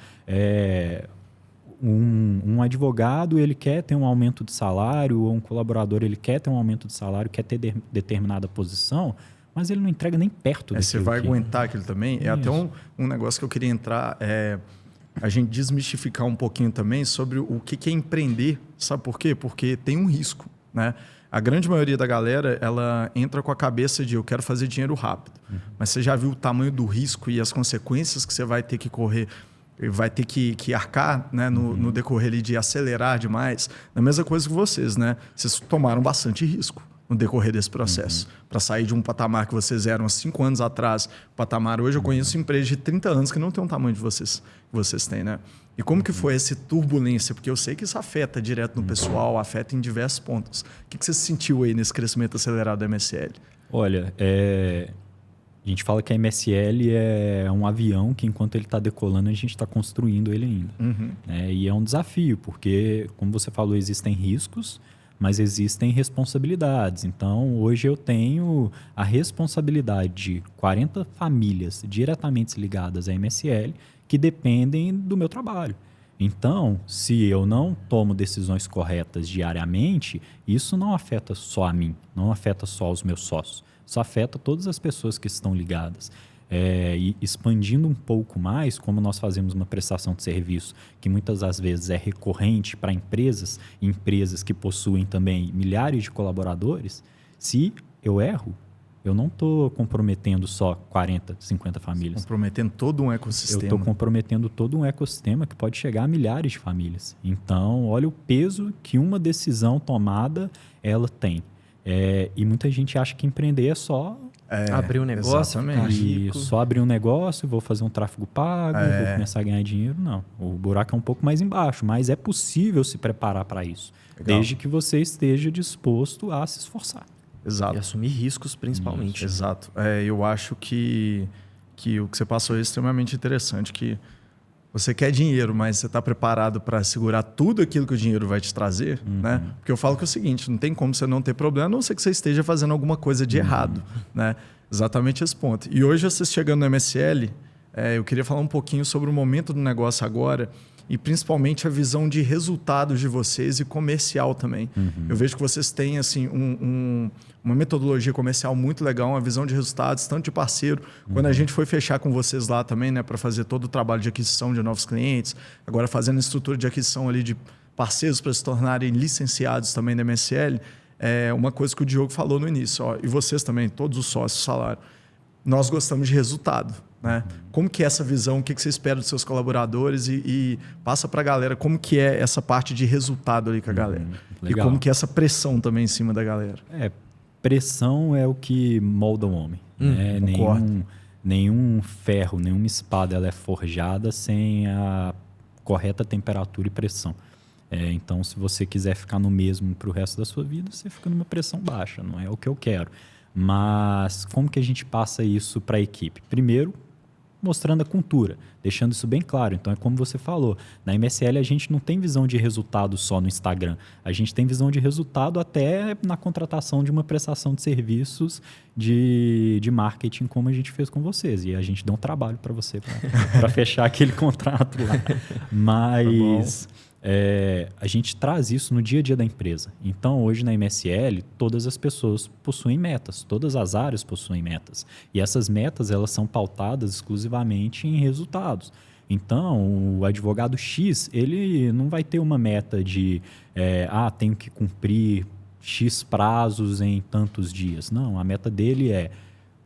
um advogado ele quer ter um aumento de salário, ou um colaborador ele quer ter um aumento de salário, quer ter determinada posição, mas ele não entrega nem perto daquilo. Você vai aguentar aquilo também. É até um negócio que eu queria entrar, a gente desmistificar um pouquinho também sobre o que é empreender. Sabe por quê? Porque tem um risco, né? A grande maioria da galera, ela entra com a cabeça de eu quero fazer dinheiro rápido. Mas você já viu o tamanho do risco e as consequências que você vai ter que correr, vai ter que arcar, né, no decorrer ali de acelerar demais. É a mesma coisa que vocês, né? Vocês tomaram bastante risco no decorrer desse processo. Para sair de um patamar que vocês eram há 5 anos atrás, patamar hoje, eu conheço empresas de 30 anos que não tem o tamanho de vocês têm, né? E como que foi essa turbulência? Porque eu sei que isso afeta direto no pessoal, afeta em diversos pontos. O que você sentiu aí nesse crescimento acelerado da MSL? Olha, a gente fala que a MSL é um avião que enquanto ele está decolando, a gente está construindo ele ainda. E é um desafio, porque, como você falou, existem riscos, mas existem responsabilidades. Então, hoje eu tenho a responsabilidade de 40 famílias diretamente ligadas à MSL que dependem do meu trabalho. Então, se eu não tomo decisões corretas diariamente, isso não afeta só a mim, não afeta só os meus sócios. Isso afeta todas as pessoas que estão ligadas. E expandindo um pouco mais, como nós fazemos uma prestação de serviço que muitas das vezes é recorrente para empresas que possuem também milhares de colaboradores, se eu erro, eu não estou comprometendo só 40, 50 famílias. Comprometendo todo um ecossistema. Eu estou comprometendo todo um ecossistema que pode chegar a milhares de famílias. Então, olha o peso que uma decisão tomada ela tem. E muita gente acha que empreender é só abrir um negócio, ficar rico. E só abrir um negócio, vou fazer um tráfego pago, vou começar a ganhar dinheiro. Não, o buraco é um pouco mais embaixo, mas é possível se preparar para isso. Legal. Desde que você esteja disposto a se esforçar. Exato. E assumir riscos, principalmente. Exato. Eu acho que o que você passou é extremamente interessante, que você quer dinheiro, mas você está preparado para segurar tudo aquilo que o dinheiro vai te trazer, né? Porque eu falo que é o seguinte, não tem como você não ter problema, a não ser que você esteja fazendo alguma coisa de errado, né? Exatamente esse ponto. E hoje, vocês chegando no MSL, eu queria falar um pouquinho sobre o momento do negócio agora e principalmente a visão de resultados de vocês e comercial também. Eu vejo que vocês têm assim, uma metodologia comercial muito legal, uma visão de resultados, tanto de parceiro. Quando a gente foi fechar com vocês lá também, né, para fazer todo o trabalho de aquisição de novos clientes, agora fazendo a estrutura de aquisição ali de parceiros para se tornarem licenciados também da MSL, uma coisa que o Diogo falou no início, e vocês também, todos os sócios falaram, nós gostamos de resultado. Né? Como que é essa visão, o que você espera dos seus colaboradores e passa para a galera como que é essa parte de resultado ali com a galera. Legal. E como que é essa pressão também em cima da galera. Pressão é o que molda o homem. Né? Nenhum ferro, nenhuma espada ela é forjada sem a correta temperatura e pressão. Então, se você quiser ficar no mesmo para o resto da sua vida, você fica numa pressão baixa, não é o que eu quero. Mas como que a gente passa isso para a equipe? Primeiro, mostrando a cultura, deixando isso bem claro. Então, é como você falou, na MSL a gente não tem visão de resultado só no Instagram. A gente tem visão de resultado até na contratação de uma prestação de serviços de marketing, como a gente fez com vocês. E a gente deu um trabalho para você, para fechar aquele contrato lá. Mas... a gente traz isso no dia a dia da empresa. Então, hoje na MSL, todas as pessoas possuem metas, todas as áreas possuem metas. E essas metas elas são pautadas exclusivamente em resultados. Então, o advogado X, ele não vai ter uma meta de tenho que cumprir X prazos em tantos dias. Não, a meta dele é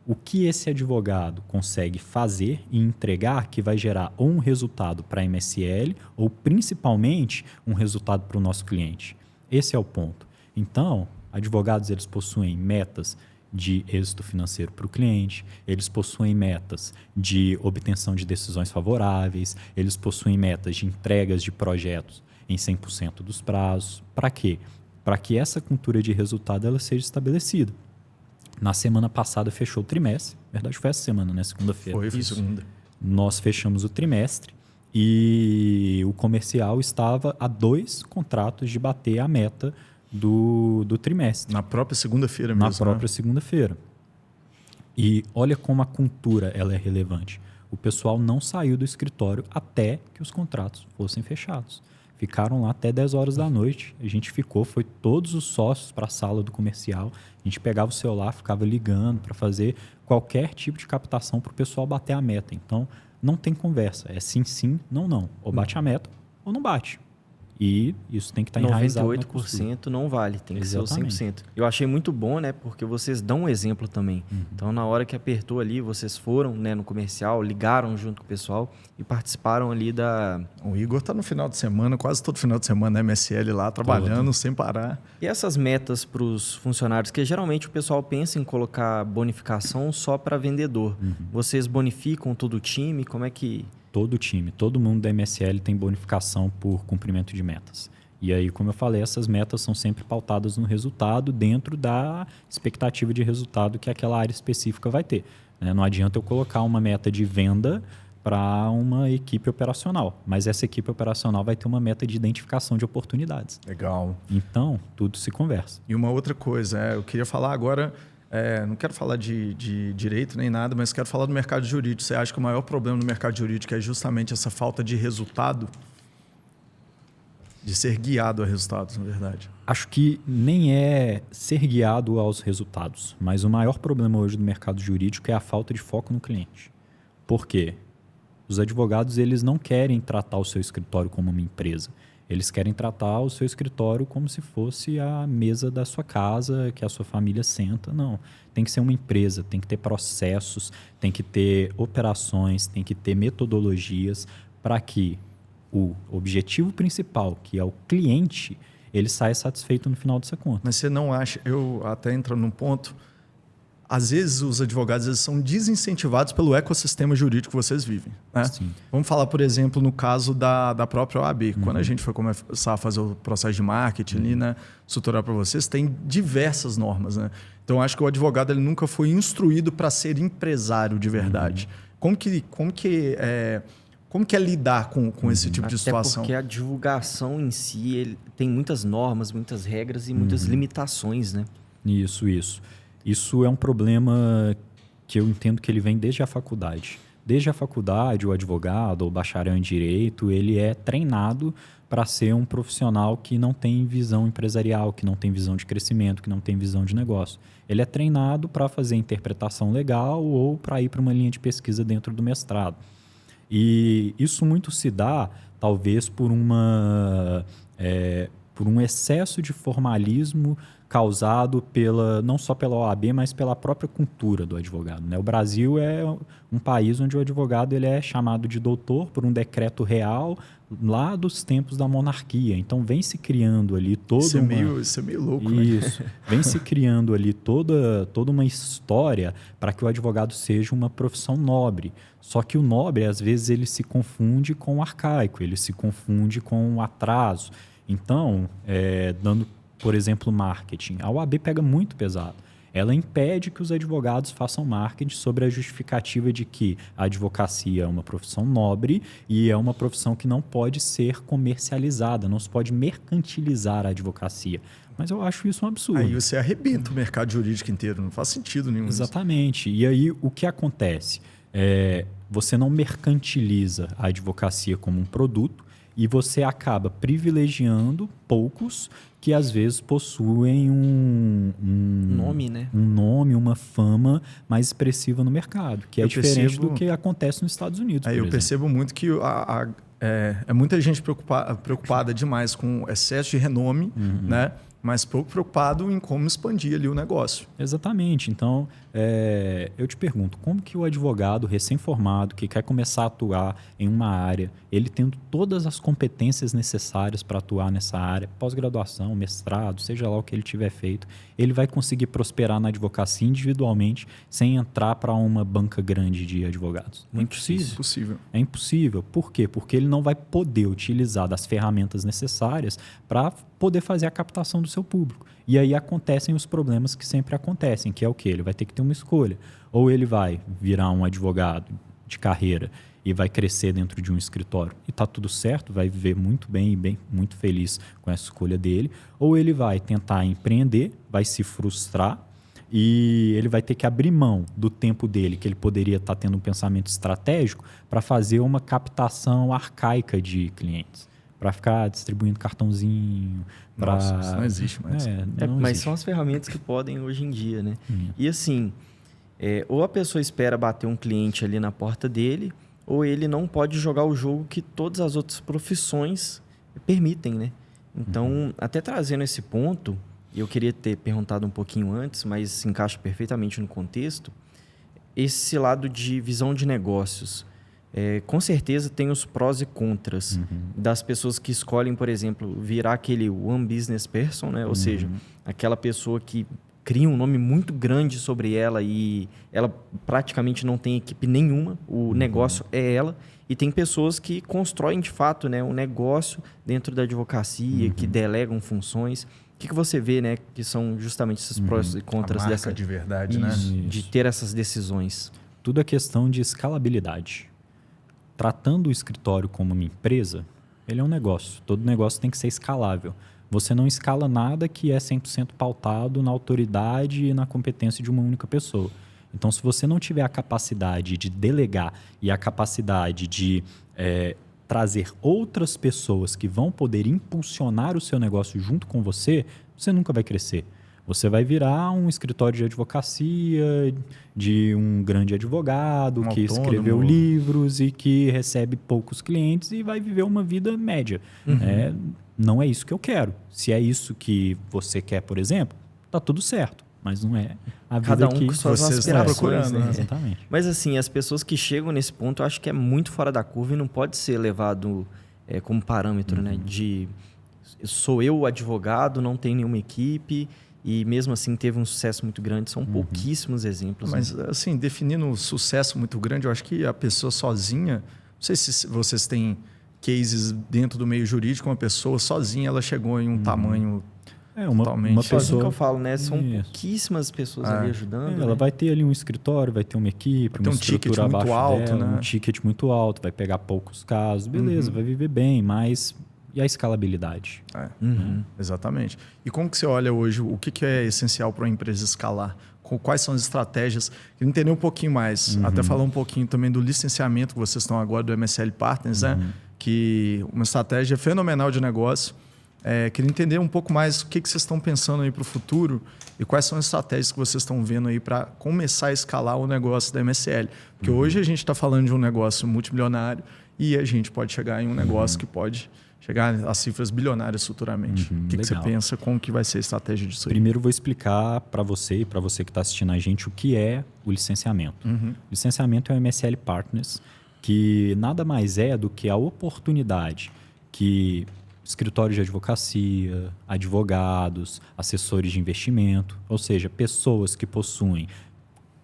o que esse advogado consegue fazer e entregar que vai gerar ou um resultado para a MSL ou, principalmente, um resultado para o nosso cliente. Esse é o ponto. Então, advogados eles possuem metas de êxito financeiro para o cliente, eles possuem metas de obtenção de decisões favoráveis, eles possuem metas de entregas de projetos em 100% dos prazos. Para quê? Para que essa cultura de resultado ela seja estabelecida. Na semana passada fechou o trimestre, na verdade foi essa semana, né? Segunda-feira. Foi segunda. Nós fechamos o trimestre e o comercial estava a 2 contratos de bater a meta do trimestre. Na própria segunda-feira mesmo. Na própria segunda-feira. E olha como a cultura ela é relevante. O pessoal não saiu do escritório até que os contratos fossem fechados. Ficaram lá até 10 horas da noite. A gente foi todos os sócios para a sala do comercial. A gente pegava o celular, ficava ligando para fazer qualquer tipo de captação para o pessoal bater a meta. Então, não tem conversa. É sim, sim, não, não. Ou bate a meta ou não bate. E isso tem que estar enraizado na cultura. 98% não vale, tem que Exatamente. ser o 100%. Eu achei muito bom, né? Porque vocês dão um exemplo também. Então, na hora que apertou ali, vocês foram, né, no comercial, ligaram junto com o pessoal e participaram ali da... O Igor tá no final de semana, quase todo final de semana, na MSL lá, trabalhando sem parar. E essas metas para os funcionários, que geralmente o pessoal pensa em colocar bonificação só para vendedor. Vocês bonificam todo o time? Como é que... Todo time, todo mundo da MSL tem bonificação por cumprimento de metas. E aí, como eu falei, essas metas são sempre pautadas no resultado dentro da expectativa de resultado que aquela área específica vai ter. Né? Não adianta eu colocar uma meta de venda para uma equipe operacional, mas essa equipe operacional vai ter uma meta de identificação de oportunidades. Legal. Então, tudo se conversa. E uma outra coisa, eu queria falar agora... não quero falar de direito nem nada, mas quero falar do mercado jurídico. Você acha que o maior problema no mercado jurídico é justamente essa falta de resultado? De ser guiado a resultados, na verdade. Acho que nem é ser guiado aos resultados, mas o maior problema hoje do mercado jurídico é a falta de foco no cliente. Por quê? Os advogados eles não querem tratar o seu escritório como uma empresa. Eles querem tratar o seu escritório como se fosse a mesa da sua casa, que a sua família senta. Não. Tem que ser uma empresa, tem que ter processos, tem que ter operações, tem que ter metodologias para que o objetivo principal, que é o cliente, ele saia satisfeito no final dessa conta. Mas você não acha... Eu até entro num ponto... Às vezes, os advogados eles são desincentivados pelo ecossistema jurídico que vocês vivem. Né? Sim. Vamos falar, por exemplo, no caso da própria OAB. Quando a gente foi começar a fazer o processo de marketing ali, né, estruturar para vocês, tem diversas normas. Né? Então, acho que o advogado ele nunca foi instruído para ser empresário de verdade. Como que é lidar com esse tipo de situação? Até porque a divulgação em si ele tem muitas normas, muitas regras e muitas limitações, né? Isso. Isso é um problema que eu entendo que ele vem desde a faculdade. Desde a faculdade, o advogado ou bacharel em direito, ele é treinado para ser um profissional que não tem visão empresarial, que não tem visão de crescimento, que não tem visão de negócio. Ele é treinado para fazer interpretação legal ou para ir para uma linha de pesquisa dentro do mestrado. E isso muito se dá, talvez, por um excesso de formalismo causado não só pela OAB, mas pela própria cultura do advogado. Né? O Brasil é um país onde o advogado ele é chamado de doutor por um decreto real lá dos tempos da monarquia. Então, vem se criando ali toda isso é meio louco, Isso. Né? Vem se criando ali toda uma história para que o advogado seja uma profissão nobre. Só que o nobre, às vezes, ele se confunde com o arcaico, ele se confunde com o atraso. Então, dando, por exemplo, marketing, a OAB pega muito pesado. Ela impede que os advogados façam marketing sobre a justificativa de que a advocacia é uma profissão nobre e é uma profissão que não pode ser comercializada, não se pode mercantilizar a advocacia. Mas eu acho isso um absurdo. Aí você arrebenta o mercado jurídico inteiro, não faz sentido nenhum. Exatamente. E aí o que acontece? Você não mercantiliza a advocacia como um produto e você acaba privilegiando poucos que às vezes possuem um nome, né? Um nome, uma fama mais expressiva no mercado, que é diferente do que acontece nos Estados Unidos. Eu percebo muito que muita gente preocupada demais com excesso de renome, né? mas pouco preocupado em como expandir ali o negócio. Exatamente. Então, eu te pergunto, como que o advogado recém-formado, que quer começar a atuar em uma área, ele tendo todas as competências necessárias para atuar nessa área, pós-graduação, mestrado, seja lá o que ele tiver feito, ele vai conseguir prosperar na advocacia individualmente sem entrar para uma banca grande de advogados? É impossível. É impossível. Por quê? Porque ele não vai poder utilizar das ferramentas necessárias para poder fazer a captação do seu público. E aí acontecem os problemas que sempre acontecem, que é o quê? Ele vai ter que ter uma escolha. Ou ele vai virar um advogado de carreira e vai crescer dentro de um escritório e está tudo certo, vai viver muito bem e muito feliz com essa escolha dele. Ou ele vai tentar empreender, vai se frustrar e ele vai ter que abrir mão do tempo dele, que ele poderia estar tendo um pensamento estratégico, para fazer uma captação arcaica de clientes. Para ficar distribuindo cartãozinho. Nossa, isso não existe mais. Mas são as ferramentas que podem hoje em dia, né? E assim, ou a pessoa espera bater um cliente ali na porta dele, ou ele não pode jogar o jogo que todas as outras profissões permitem, né? Então, até trazendo esse ponto, eu queria ter perguntado um pouquinho antes, mas se encaixa perfeitamente no contexto, esse lado de visão de negócios. Com certeza tem os prós e contras das pessoas que escolhem, por exemplo, virar aquele one business person, né? Ou seja, aquela pessoa que cria um nome muito grande sobre ela e ela praticamente não tem equipe nenhuma, o negócio é ela. E tem pessoas que constroem, de fato, né, um negócio dentro da advocacia, que delegam funções. O que você vê, né, que são justamente esses prós e contras a marca dessa... de verdade, né? De ter essas decisões. Tudo é questão de escalabilidade. Tratando o escritório como uma empresa, ele é um negócio. Todo negócio tem que ser escalável. Você não escala nada que é 100% pautado na autoridade e na competência de uma única pessoa. Então, se você não tiver a capacidade de delegar e a capacidade de trazer outras pessoas que vão poder impulsionar o seu negócio junto com você, você nunca vai crescer. Você vai virar um escritório de advocacia, de um grande advogado que escreveu livros e que recebe poucos clientes e vai viver uma vida média. Não é isso que eu quero. Se é isso que você quer, por exemplo, tá tudo certo. Mas não é a vida Cada um que com suas vocês estão procurando, né? Exatamente. Mas assim, as pessoas que chegam nesse ponto, eu acho que é muito fora da curva e não pode ser levado como parâmetro, né? De sou eu o advogado, não tenho nenhuma equipe e mesmo assim teve um sucesso muito grande. São pouquíssimos exemplos. Mas assim, definindo um sucesso muito grande, eu acho que a pessoa sozinha, não sei se vocês têm cases dentro do meio jurídico, uma pessoa sozinha, ela chegou em um tamanho totalmente... Sozinho pessoa... que eu falo, né? São pouquíssimas pessoas ali ajudando. Ela vai ter ali um escritório, vai ter uma equipe, uma estrutura abaixo dela, um ticket muito alto, vai pegar poucos casos, beleza, vai viver bem, mas... E a escalabilidade? Exatamente. E como que você olha hoje, o que é essencial para uma empresa escalar? Quais são as estratégias? Queria entender um pouquinho mais, até falar um pouquinho também do licenciamento que vocês estão agora do MSL Partners, né? Que uma estratégia fenomenal de negócio. Queria entender um pouco mais o que vocês estão pensando aí para o futuro e quais são as estratégias que vocês estão vendo aí para começar a escalar o negócio da MSL. Porque hoje a gente está falando de um negócio multimilionário e a gente pode chegar em um negócio que pode chegar a cifras bilionárias futuramente. O que você pensa? Como que vai ser a estratégia disso aí? Primeiro vou explicar para você e para você que está assistindo a gente o que é o licenciamento. O licenciamento é o MSL Partners, que nada mais é do que a oportunidade que escritórios de advocacia, advogados, assessores de investimento, ou seja, pessoas que possuem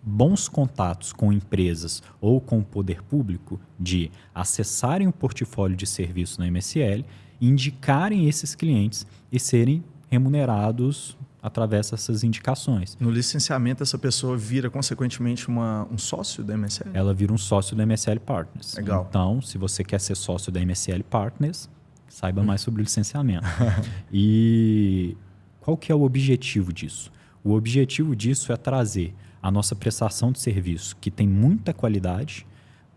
bons contatos com empresas ou com o poder público de acessarem o portfólio de serviço na MSL, indicarem esses clientes e serem remunerados através dessas indicações. No licenciamento, essa pessoa vira, consequentemente, um sócio da MSL? Ela vira um sócio da MSL Partners. Legal. Então, se você quer ser sócio da MSL Partners, saiba mais sobre o licenciamento. E qual que é o objetivo disso? O objetivo disso é trazer a nossa prestação de serviço, que tem muita qualidade,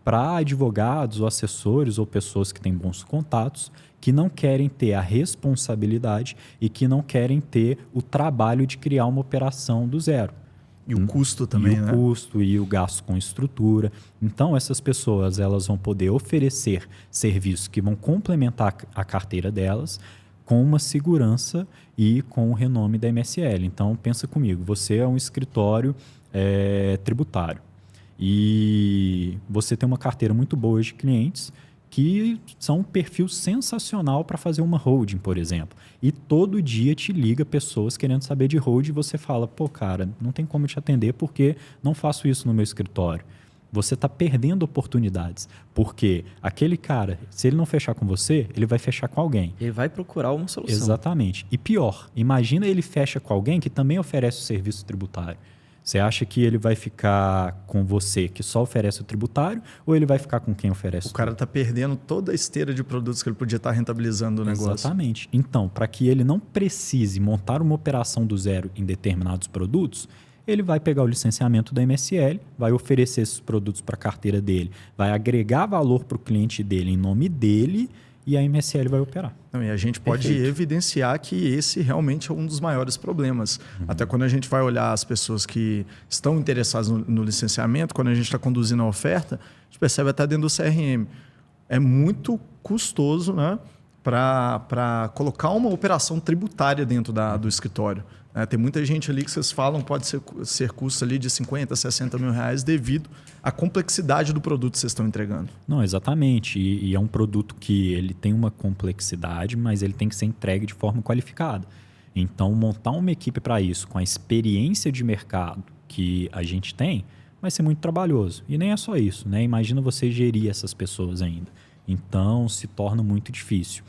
para advogados ou assessores ou pessoas que têm bons contatos, que não querem ter a responsabilidade e que não querem ter o trabalho de criar uma operação do zero. E o custo também, né? E o custo e o gasto com estrutura. Então, essas pessoas elas vão poder oferecer serviços que vão complementar a carteira delas, com uma segurança e com o renome da MSL. Então, pensa comigo, você é um escritório tributário e você tem uma carteira muito boa de clientes que são um perfil sensacional para fazer uma holding, por exemplo. E todo dia te liga pessoas querendo saber de holding e você fala, pô, cara, não tem como te atender porque não faço isso no meu escritório. Você está perdendo oportunidades, porque aquele cara, se ele não fechar com você, ele vai fechar com alguém. Ele vai procurar uma solução. Exatamente. E pior, imagina ele fecha com alguém que também oferece o serviço tributário. Você acha que ele vai ficar com você que só oferece o tributário ou ele vai ficar com quem oferece o cara está perdendo toda a esteira de produtos que ele podia estar rentabilizando o negócio. Exatamente. Então, para que ele não precise montar uma operação do zero em determinados produtos, ele vai pegar o licenciamento da MSL, vai oferecer esses produtos para a carteira dele, vai agregar valor para o cliente dele em nome dele e a MSL vai operar. Não, e a gente pode evidenciar que esse realmente é um dos maiores problemas. Até quando a gente vai olhar as pessoas que estão interessadas no licenciamento, quando a gente está conduzindo a oferta, a gente percebe até dentro do CRM. É muito custoso, né, para colocar uma operação tributária dentro do escritório. Tem muita gente ali que vocês falam pode ser custo ali de 50, 60 mil reais devido à complexidade do produto que vocês estão entregando. Não, exatamente. E é um produto que ele tem uma complexidade, mas ele tem que ser entregue de forma qualificada. Então, montar uma equipe para isso, com a experiência de mercado que a gente tem, vai ser muito trabalhoso. E nem é só isso, né? Imagina você gerir essas pessoas ainda. Então, se torna muito difícil.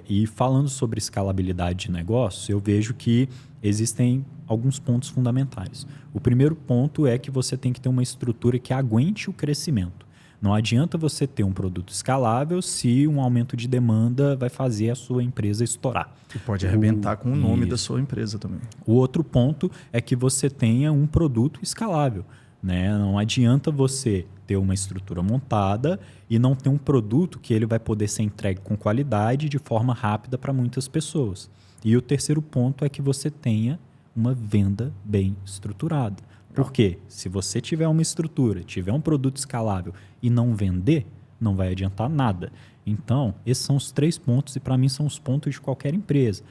E falando sobre escalabilidade de negócio, eu vejo que existem alguns pontos fundamentais. O primeiro ponto é que você tem que ter uma estrutura que aguente o crescimento. Não adianta você ter um produto escalável se um aumento de demanda vai fazer a sua empresa estourar. E pode arrebentar com o nome da sua empresa também. O outro ponto é que você tenha um produto escalável. Né? Não adianta você ter uma estrutura montada e não ter um produto que ele vai poder ser entregue com qualidade de forma rápida para muitas pessoas. E o terceiro ponto é que você tenha uma venda bem estruturada. Por quê? Se você tiver uma estrutura, tiver um produto escalável e não vender, não vai adiantar nada. Então, esses são os 3 pontos e para mim são os pontos de qualquer empresa.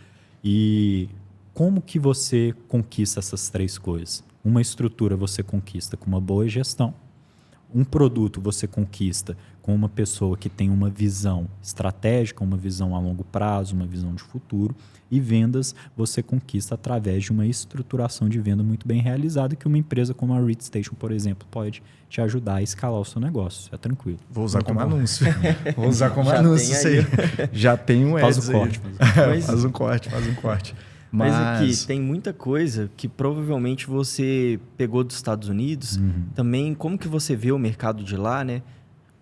E como que você conquista essas 3 coisas? Uma estrutura você conquista com uma boa gestão. Um produto você conquista com uma pessoa que tem uma visão estratégica, uma visão a longo prazo, uma visão de futuro. E vendas você conquista através de uma estruturação de venda muito bem realizada que uma empresa como a ReadStation, por exemplo, pode te ajudar a escalar o seu negócio. É tranquilo. Vou usar como anúncio. Vou usar como anúncio isso aí. Já tem um Faz o corte. Faz um corte. Mas aqui tem muita coisa que provavelmente você pegou dos Estados Unidos. Também como que você vê o mercado de lá, né?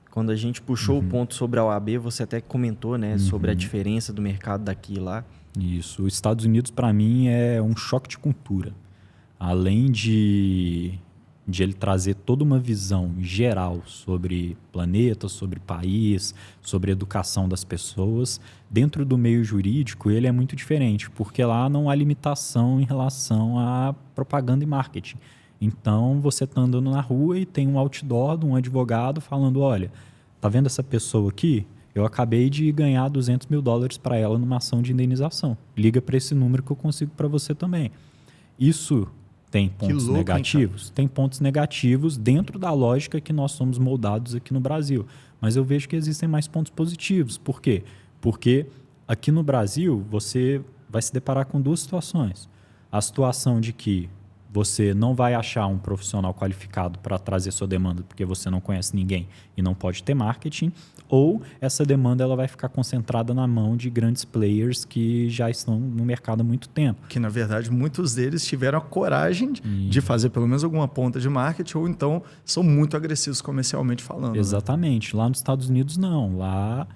Quando a gente puxou o ponto sobre a OAB, você até comentou, né, sobre a diferença do mercado daqui e lá. Isso. Os Estados Unidos, para mim, é um choque de cultura. Além de ele trazer toda uma visão geral sobre planeta, sobre país, sobre educação das pessoas, dentro do meio jurídico ele é muito diferente, porque lá não há limitação em relação à propaganda e marketing. Então, você está andando na rua e tem um outdoor de um advogado falando, olha, tá vendo essa pessoa aqui? Eu acabei de ganhar $200 mil para ela numa ação de indenização. Liga para esse número que eu consigo para você também. Isso tem pontos negativos? Tem pontos negativos dentro da lógica que nós somos moldados aqui no Brasil. Mas eu vejo que existem mais pontos positivos. Por quê? Porque aqui no Brasil você vai se deparar com 2 situações. A situação de que você não vai achar um profissional qualificado para trazer sua demanda porque você não conhece ninguém e não pode ter marketing, ou essa demanda ela vai ficar concentrada na mão de grandes players que já estão no mercado há muito tempo. Que, na verdade, muitos deles tiveram a coragem de fazer pelo menos alguma ponta de marketing ou então são muito agressivos comercialmente falando. Exatamente. Né? Lá nos Estados Unidos, não. Lá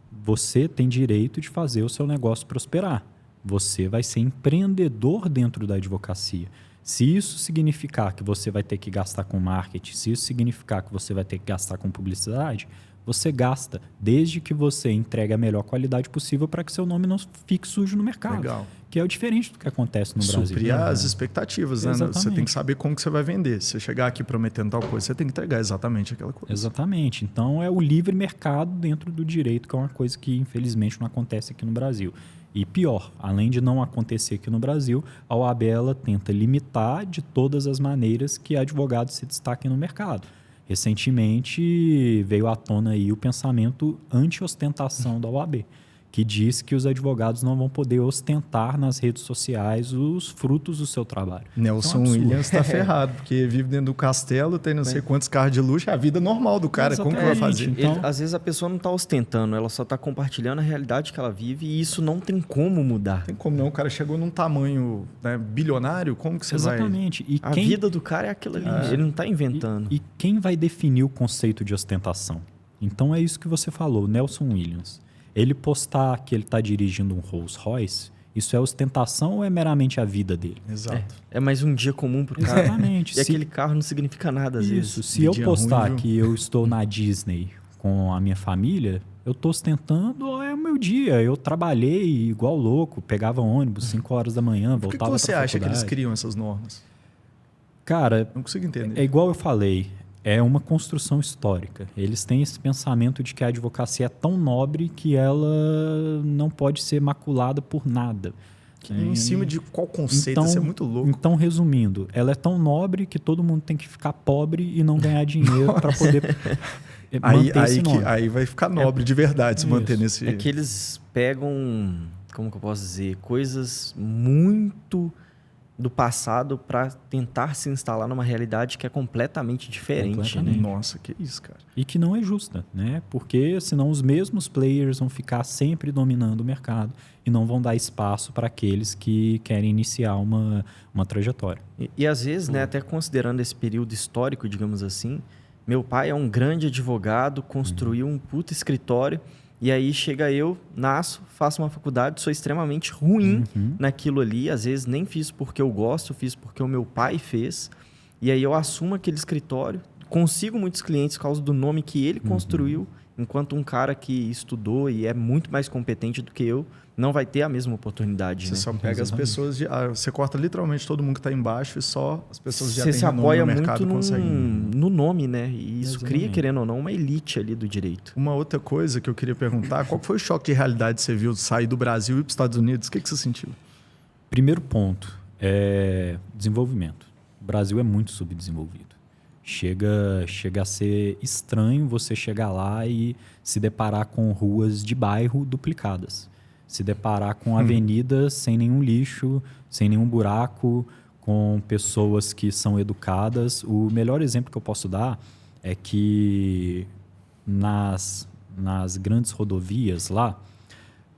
você tem direito de fazer o seu negócio prosperar. Você vai ser empreendedor dentro da advocacia. Se isso significar que você vai ter que gastar com marketing, se isso significar que você vai ter que gastar com publicidade, você gasta, desde que você entregue a melhor qualidade possível para que seu nome não fique sujo no mercado. Legal. Que é o diferente do que acontece no Brasil. Suprir as expectativas, né? Exatamente. Você tem que saber como que você vai vender. Se você chegar aqui prometendo tal coisa, você tem que entregar exatamente aquela coisa. Exatamente. Então, é o livre mercado dentro do direito, que é uma coisa que, infelizmente, não acontece aqui no Brasil. E pior, além de não acontecer aqui no Brasil, a OAB ela tenta limitar de todas as maneiras que advogados se destaquem no mercado. Recentemente veio à tona aí o pensamento anti-ostentação da OAB, que diz que os advogados não vão poder ostentar nas redes sociais os frutos do seu trabalho. Nelson Williams está ferrado, porque vive dentro do castelo, tem não sei quantos carros de luxo, é a vida normal do cara, como que vai fazer? Então, às vezes a pessoa não está ostentando, ela só está compartilhando a realidade que ela vive e isso não tem como mudar. Tem como não, o cara chegou num tamanho, né, bilionário, como que você vai... Exatamente. E a vida do cara é aquilo ali, ele não está inventando. E quem vai definir o conceito de ostentação? Então é isso que você falou, Nelson Williams. Ele postar que ele está dirigindo um Rolls Royce, isso é ostentação ou é meramente a vida dele? Exato. É mais um dia comum pro cara. Exatamente. E aquele carro não significa nada às vezes. Isso. Se eu Dia postar ruim, que eu estou na Disney com a minha família, eu estou ostentando, é o meu dia. Eu trabalhei igual louco, pegava ônibus 5 horas da manhã, Por que voltava você acha que eles criam essas normas? Cara, Não consigo entender. é igual eu falei, é uma construção histórica. Eles têm esse pensamento de que a advocacia é tão nobre que ela não pode ser maculada por nada. Em cima de qual conceito? Isso é muito louco. Então, resumindo, ela é tão nobre que todo mundo tem que ficar pobre e não ganhar dinheiro para poder manter esse nome. Aí vai ficar nobre de verdade se manter nesse... É que eles pegam, como que eu posso dizer, coisas muito do passado para tentar se instalar numa realidade que é completamente diferente. Né? Nossa, que isso, cara. E que não é justa, né? Porque senão os mesmos players vão ficar sempre dominando o mercado e não vão dar espaço para aqueles que querem iniciar uma trajetória. E às vezes, né, até considerando esse período histórico, digamos assim, meu pai é um grande advogado, construiu um puta escritório. E aí chega eu, nasço, faço uma faculdade, sou extremamente ruim naquilo ali. Às vezes nem fiz porque eu gosto, fiz porque o meu pai fez. E aí eu assumo aquele escritório, consigo muitos clientes por causa do nome que ele construiu, enquanto um cara que estudou e é muito mais competente do que eu não vai ter a mesma oportunidade. Você né? só pega as pessoas... você corta literalmente todo mundo que está embaixo e só as pessoas já Você têm se nome apoia no mercado muito conseguem... no nome, né? E isso Exatamente. cria, querendo ou não, uma elite ali do direito. Uma outra coisa que eu queria perguntar, qual foi o choque de realidade que você viu sair do Brasil e para os Estados Unidos? O que você sentiu? Primeiro ponto é desenvolvimento. O Brasil é muito subdesenvolvido. Chega a ser estranho você chegar lá e se deparar com ruas de bairro duplicadas. Se deparar com avenidas sem nenhum lixo, sem nenhum buraco, com pessoas que são educadas. O melhor exemplo que eu posso dar é que nas grandes rodovias lá,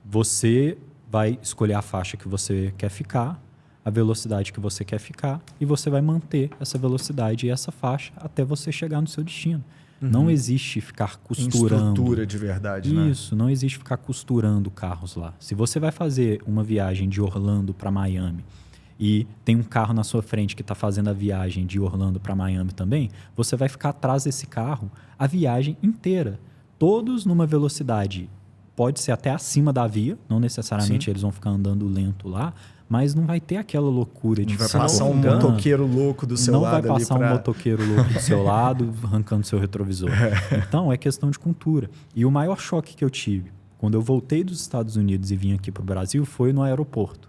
você vai escolher a faixa que você quer ficar, a velocidade que você quer ficar, e você vai manter essa velocidade e essa faixa até você chegar no seu destino. Não existe ficar costurando. Estrutura de verdade, né? Isso, não existe ficar costurando carros lá. Se você vai fazer uma viagem de Orlando para Miami e tem um carro na sua frente que está fazendo a viagem de Orlando para Miami também, você vai ficar atrás desse carro a viagem inteira. Todos numa velocidade, pode ser até acima da via, não necessariamente eles vão ficar andando lento lá, mas não vai ter aquela loucura de Vai ficar passar um andando. motoqueiro louco do seu lado ali. Não vai passar um motoqueiro louco do seu lado, arrancando seu retrovisor. Então, é questão de cultura. E o maior choque que eu tive, quando eu voltei dos Estados Unidos e vim aqui para o Brasil, foi no aeroporto.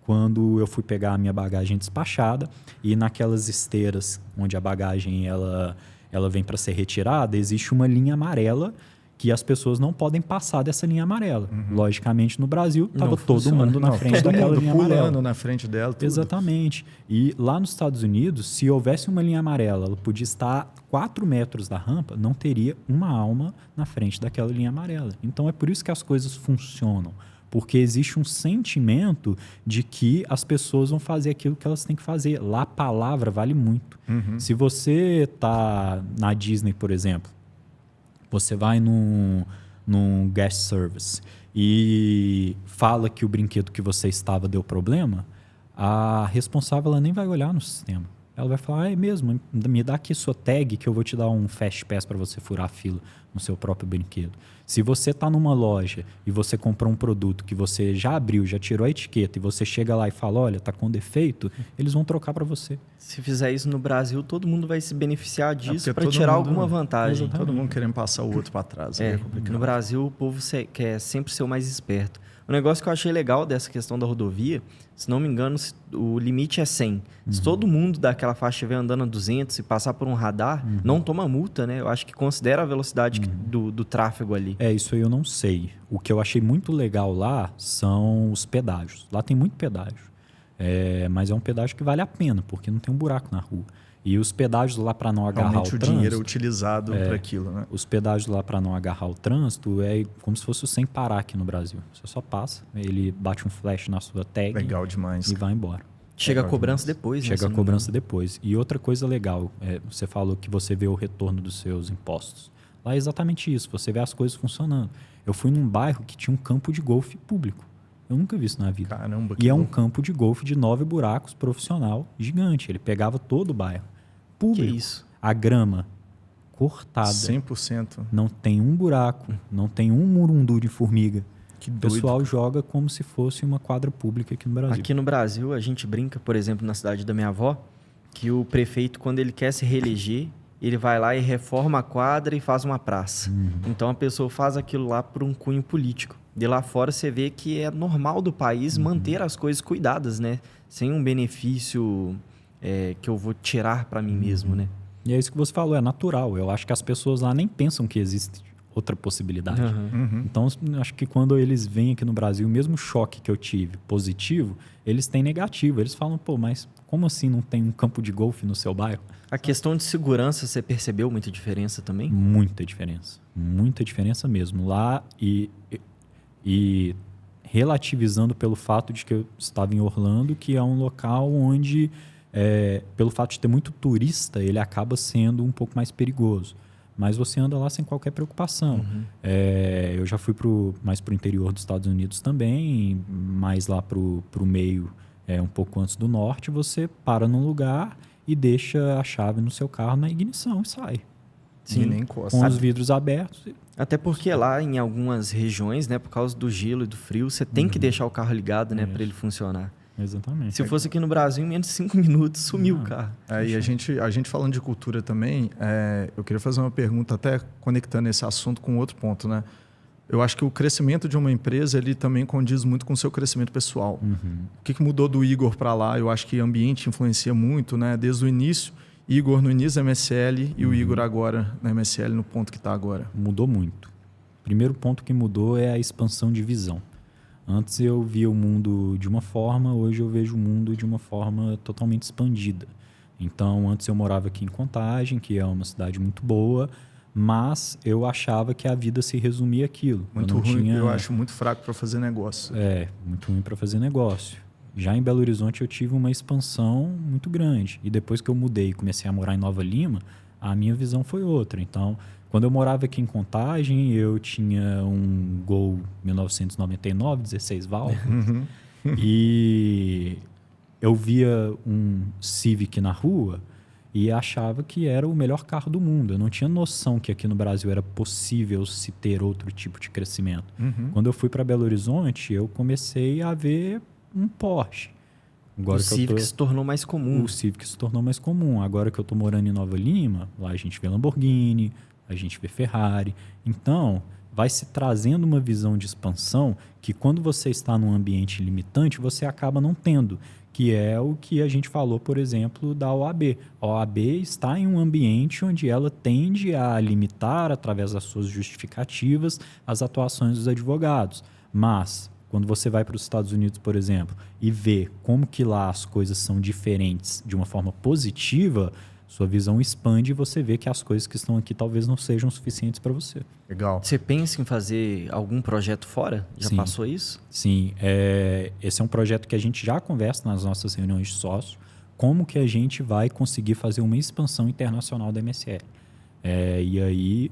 Quando eu fui pegar a minha bagagem despachada e naquelas esteiras onde a bagagem ela vem para ser retirada, existe uma linha amarela que as pessoas não podem passar dessa linha amarela. Logicamente, no Brasil, estava todo mundo na frente daquela linha pulando amarela. na frente dela. Tudo. Exatamente. E lá nos Estados Unidos, se houvesse uma linha amarela, ela podia estar a 4 metros da rampa, não teria uma alma na frente daquela linha amarela. Então, é por isso que as coisas funcionam. Porque existe um sentimento de que as pessoas vão fazer aquilo que elas têm que fazer. Lá, a palavra vale muito. Se você está na Disney, por exemplo, você vai num guest service e fala que o brinquedo que você estava deu problema, a responsável ela nem vai olhar no sistema. Ela vai falar, é mesmo, me dá aqui sua tag que eu vou te dar um fast pass para você furar a fila no seu próprio brinquedo. Se você está numa loja e você comprou um produto que você já abriu, já tirou a etiqueta e você chega lá e fala, olha, está com defeito, eles vão trocar para você. Se fizer isso no Brasil, todo mundo vai se beneficiar disso para tirar alguma vantagem. Todo mundo querendo passar o outro para trás. É complicado. No Brasil, o povo quer sempre ser o mais esperto. O negócio que eu achei legal dessa questão da rodovia, se não me engano, o limite é 100. Se todo mundo daquela faixa estiver andando a 200 e passar por um radar, não toma multa, né? Eu acho que considera a velocidade do tráfego ali. Isso aí eu não sei. O que eu achei muito legal lá são os pedágios. Lá tem muito pedágio. Mas é um pedágio que vale a pena, porque não tem um buraco na rua. E os pedágios lá para não agarrar realmente o o trânsito... dinheiro é utilizado para aquilo, né? Os pedágios lá para não agarrar o trânsito é como se fosse o sem parar aqui no Brasil. Você só passa, ele bate um flash na sua tag Legal demais. e vai embora. Chega a cobrança depois, né? Chega a cobrança depois. E outra coisa legal, você falou que você vê o retorno dos seus impostos. Lá é exatamente isso, você vê as coisas funcionando. Eu fui num bairro que tinha um campo de golfe público. Eu nunca vi isso na vida. Caramba, e é um campo de golfe de 9 buracos, profissional, gigante. Ele pegava todo o bairro. Público. Que isso? A grama cortada. 100%. Não tem um buraco, não tem um murundu de formiga. Que O doido. pessoal joga como se fosse uma quadra pública aqui no Brasil. Aqui no Brasil, a gente brinca, por exemplo, na cidade da minha avó, que o prefeito, quando ele quer se reeleger, ele vai lá e reforma a quadra e faz uma praça. Então a pessoa faz aquilo lá por um cunho político. De lá fora você vê que é normal do país manter as coisas cuidadas, né? Sem um benefício que eu vou tirar para mim mesmo, né? E é isso que você falou, é natural. Eu acho que as pessoas lá nem pensam que existe outra possibilidade. Então, acho que quando eles vêm aqui no Brasil, o mesmo choque que eu tive positivo, eles têm negativo. Eles falam, pô, mas como assim não tem um campo de golfe no seu bairro? A questão de segurança, você percebeu muita diferença também? Muita diferença mesmo. Lá e relativizando pelo fato de que eu estava em Orlando, que é um local onde, pelo fato de ter muito turista, ele acaba sendo um pouco mais perigoso. Mas você anda lá sem qualquer preocupação. Eu já fui mais para o interior dos Estados Unidos também, mais lá para o meio, um pouco antes do norte, você para num lugar e deixa a chave no seu carro na ignição e sai. Sim, nem encosta. Com os vidros abertos. Até porque lá em algumas regiões, né, por causa do gelo e do frio, você tem que deixar o carro ligado, né, para ele funcionar. Exatamente. Se fosse aqui no Brasil, em menos de 5 minutos, sumiu o carro. E a gente falando de cultura também, eu queria fazer uma pergunta, até conectando esse assunto com outro ponto, né? Eu acho que o crescimento de uma empresa, ele também condiz muito com o seu crescimento pessoal. O que mudou do Igor para lá? Eu acho que o ambiente influencia muito, né? Desde o início, Igor no início da MSL e o Igor agora na MSL no ponto que está agora. Mudou muito. O primeiro ponto que mudou é a expansão de visão. Antes eu via o mundo de uma forma, hoje eu vejo o mundo de uma forma totalmente expandida. Então, antes eu morava aqui em Contagem, que é uma cidade muito boa, mas eu achava que a vida se resumia àquilo. Muito ruim, eu acho muito fraco para fazer negócio. Muito ruim para fazer negócio. Já em Belo Horizonte eu tive uma expansão muito grande. E depois que eu mudei e comecei a morar em Nova Lima, a minha visão foi outra. Então, quando eu morava aqui em Contagem, eu tinha um Gol 1999, 16 válvulas. E eu via um Civic na rua e achava que era o melhor carro do mundo. Eu não tinha noção que aqui no Brasil era possível se ter outro tipo de crescimento. Quando eu fui para Belo Horizonte, eu comecei a ver um Porsche. Agora o Civic se tornou mais comum. O Civic se tornou mais comum. Agora que eu estou morando em Nova Lima, lá a gente vê Lamborghini, a gente vê Ferrari. Então, vai se trazendo uma visão de expansão que quando você está num ambiente limitante, você acaba não tendo, que é o que a gente falou, por exemplo, da OAB. A OAB está em um ambiente onde ela tende a limitar, através das suas justificativas, as atuações dos advogados. Mas, quando você vai para os Estados Unidos, por exemplo, e vê como que lá as coisas são diferentes de uma forma positiva, sua visão expande e você vê que as coisas que estão aqui talvez não sejam suficientes para você. Legal. Você pensa em fazer algum projeto fora? Já passou isso? Sim. Esse é um projeto que a gente já conversa nas nossas reuniões de sócios, como que a gente vai conseguir fazer uma expansão internacional da MSL. E aí,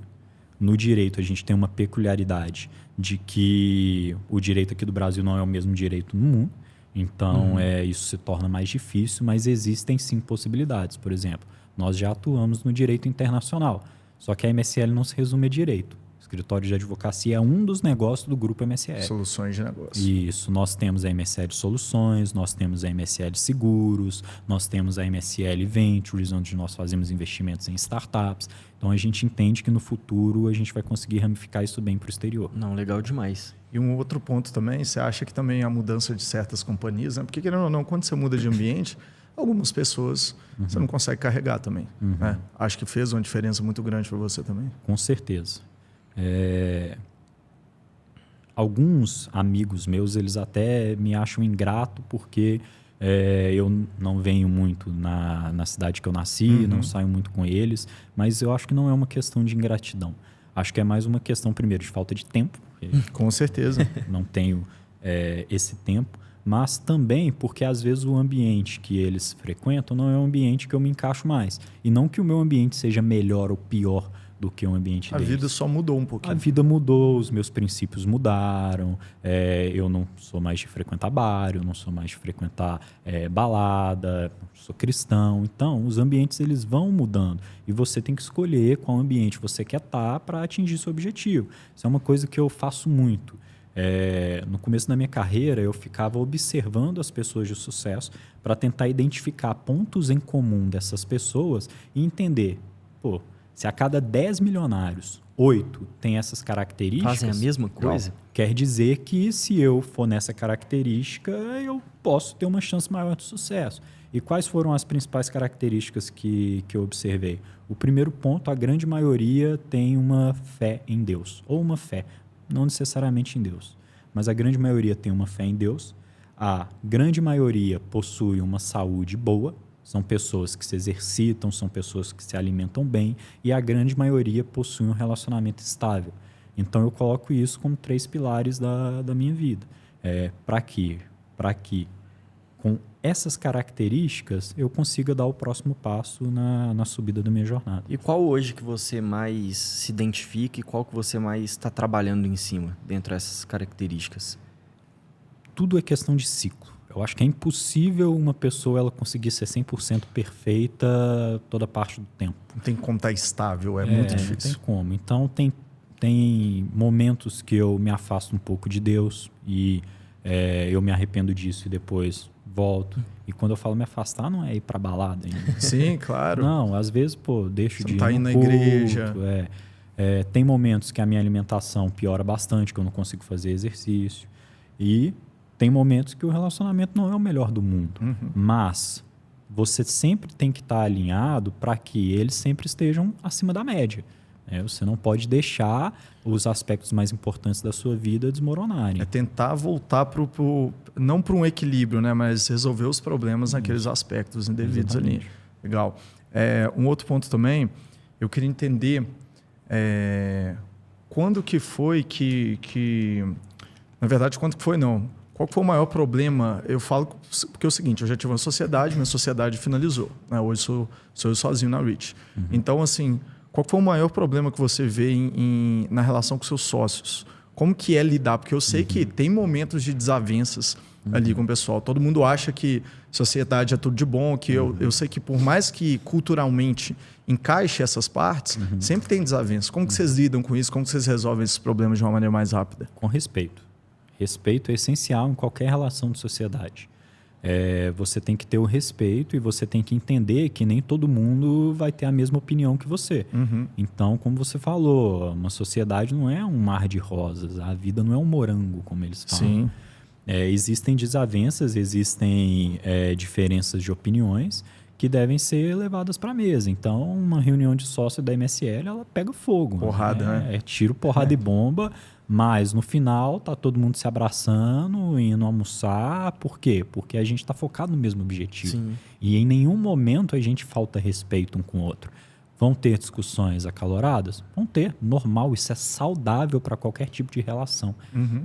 no direito, a gente tem uma peculiaridade de que o direito aqui do Brasil não é o mesmo direito no mundo. Então, isso se torna mais difícil, mas existem sim possibilidades. Por exemplo, nós já atuamos no direito internacional, só que a MSL não se resume a direito. escritório de advocacia é um dos negócios do grupo MSL. Soluções de negócio. Isso. Nós temos a MSL Soluções, nós temos a MSL Seguros, nós temos a MSL Ventures, onde nós fazemos investimentos em startups. Então, a gente entende que no futuro a gente vai conseguir ramificar isso bem para o exterior. Não, legal demais. E um outro ponto também, você acha que também a mudança de certas companhias, né? Porque querendo ou não, quando você muda de ambiente, algumas pessoas você não consegue carregar também. Né? Acho que fez uma diferença muito grande para você também. Com certeza. Alguns amigos meus, eles até me acham ingrato porque eu não venho muito na cidade que eu nasci, não saio muito com eles, mas eu acho que não é uma questão de ingratidão. Acho que é mais uma questão, primeiro, de falta de tempo. Com certeza. Não tenho esse tempo, mas também porque às vezes o ambiente que eles frequentam não é um ambiente que eu me encaixo mais. E não que o meu ambiente seja melhor ou pior do que o ambiente deles. A vida só mudou um pouquinho. A vida mudou, os meus princípios mudaram, eu não sou mais de frequentar bar, eu não sou mais de frequentar balada, sou cristão. Então, os ambientes eles vão mudando e você tem que escolher qual ambiente você quer estar para atingir seu objetivo. Isso é uma coisa que eu faço muito. No começo da minha carreira, eu ficava observando as pessoas de sucesso para tentar identificar pontos em comum dessas pessoas e entender, se a cada 10 milionários, 8 têm essas características... Fazem a mesma coisa? Quer dizer que se eu for nessa característica, eu posso ter uma chance maior de sucesso. E quais foram as principais características que eu observei? O primeiro ponto, a grande maioria tem uma fé em Deus. Ou uma fé, não necessariamente em Deus. Mas a grande maioria tem uma fé em Deus. A grande maioria possui uma saúde boa. São pessoas que se exercitam, são pessoas que se alimentam bem e a grande maioria possui um relacionamento estável. Então, eu coloco isso como 3 pilares da minha vida. Para que, com essas características, eu consiga dar o próximo passo na subida da minha jornada. E qual hoje que você mais se identifica e qual que você mais está trabalhando em cima, dentro dessas características? Tudo é questão de ciclo. Eu acho que é impossível uma pessoa ela conseguir ser 100% perfeita toda parte do tempo. Não tem como estar estável, é muito difícil. Não tem como. Então, tem momentos que eu me afasto um pouco de Deus e eu me arrependo disso e depois volto. E quando eu falo me afastar, não é ir para balada. Sim, claro. Não, às vezes, deixo de ir tá indo na culto, igreja. Tem momentos que a minha alimentação piora bastante, que eu não consigo fazer exercício. E tem momentos que o relacionamento não é o melhor do mundo. Mas você sempre tem que estar alinhado para que eles sempre estejam acima da média. Você não pode deixar os aspectos mais importantes da sua vida desmoronarem. É tentar voltar não para um equilíbrio, né? Mas resolver os problemas naqueles aspectos indevidos. Exatamente. Ali. Legal. Um outro ponto também, eu queria entender quando que foi que... Na verdade, quando que foi não. Qual foi o maior problema? Eu falo porque é o seguinte, eu já tive uma sociedade, minha sociedade finalizou. Né? Hoje sou eu sozinho na Rich. Então, assim, qual foi o maior problema que você vê na relação com seus sócios? Como que é lidar? Porque eu sei que tem momentos de desavenças ali com o pessoal. Todo mundo acha que sociedade é tudo de bom, que eu sei que por mais que culturalmente encaixe essas partes, sempre tem desavenças. Como que vocês lidam com isso? Como que vocês resolvem esses problemas de uma maneira mais rápida? Com respeito. Respeito é essencial em qualquer relação de sociedade. Você tem que ter o respeito e você tem que entender que nem todo mundo vai ter a mesma opinião que você. Então, como você falou, uma sociedade não é um mar de rosas. A vida não é um morango, como eles falam. Sim. Existem desavenças, existem diferenças de opiniões que devem ser levadas para a mesa. Então, uma reunião de sócio da MSL, ela pega fogo. Porrada, né? Tiro, porrada e bomba. Mas no final tá todo mundo se abraçando, indo almoçar. Por quê? Porque a gente está focado no mesmo objetivo. Sim. E em nenhum momento a gente falta respeito um com o outro. Vão ter discussões acaloradas? Vão ter, normal, isso é saudável para qualquer tipo de relação.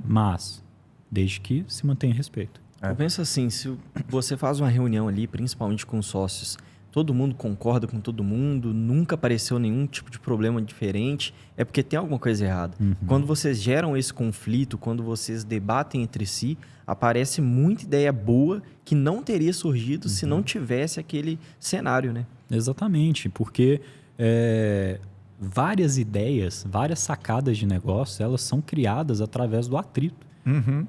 Mas, desde que se mantenha respeito. Eu penso assim, se você faz uma reunião ali, principalmente com sócios, todo mundo concorda com todo mundo, nunca apareceu nenhum tipo de problema diferente, é porque tem alguma coisa errada. Quando vocês geram esse conflito, quando vocês debatem entre si, aparece muita ideia boa que não teria surgido se não tivesse aquele cenário, né? Exatamente, porque várias ideias, várias sacadas de negócio, elas são criadas através do atrito.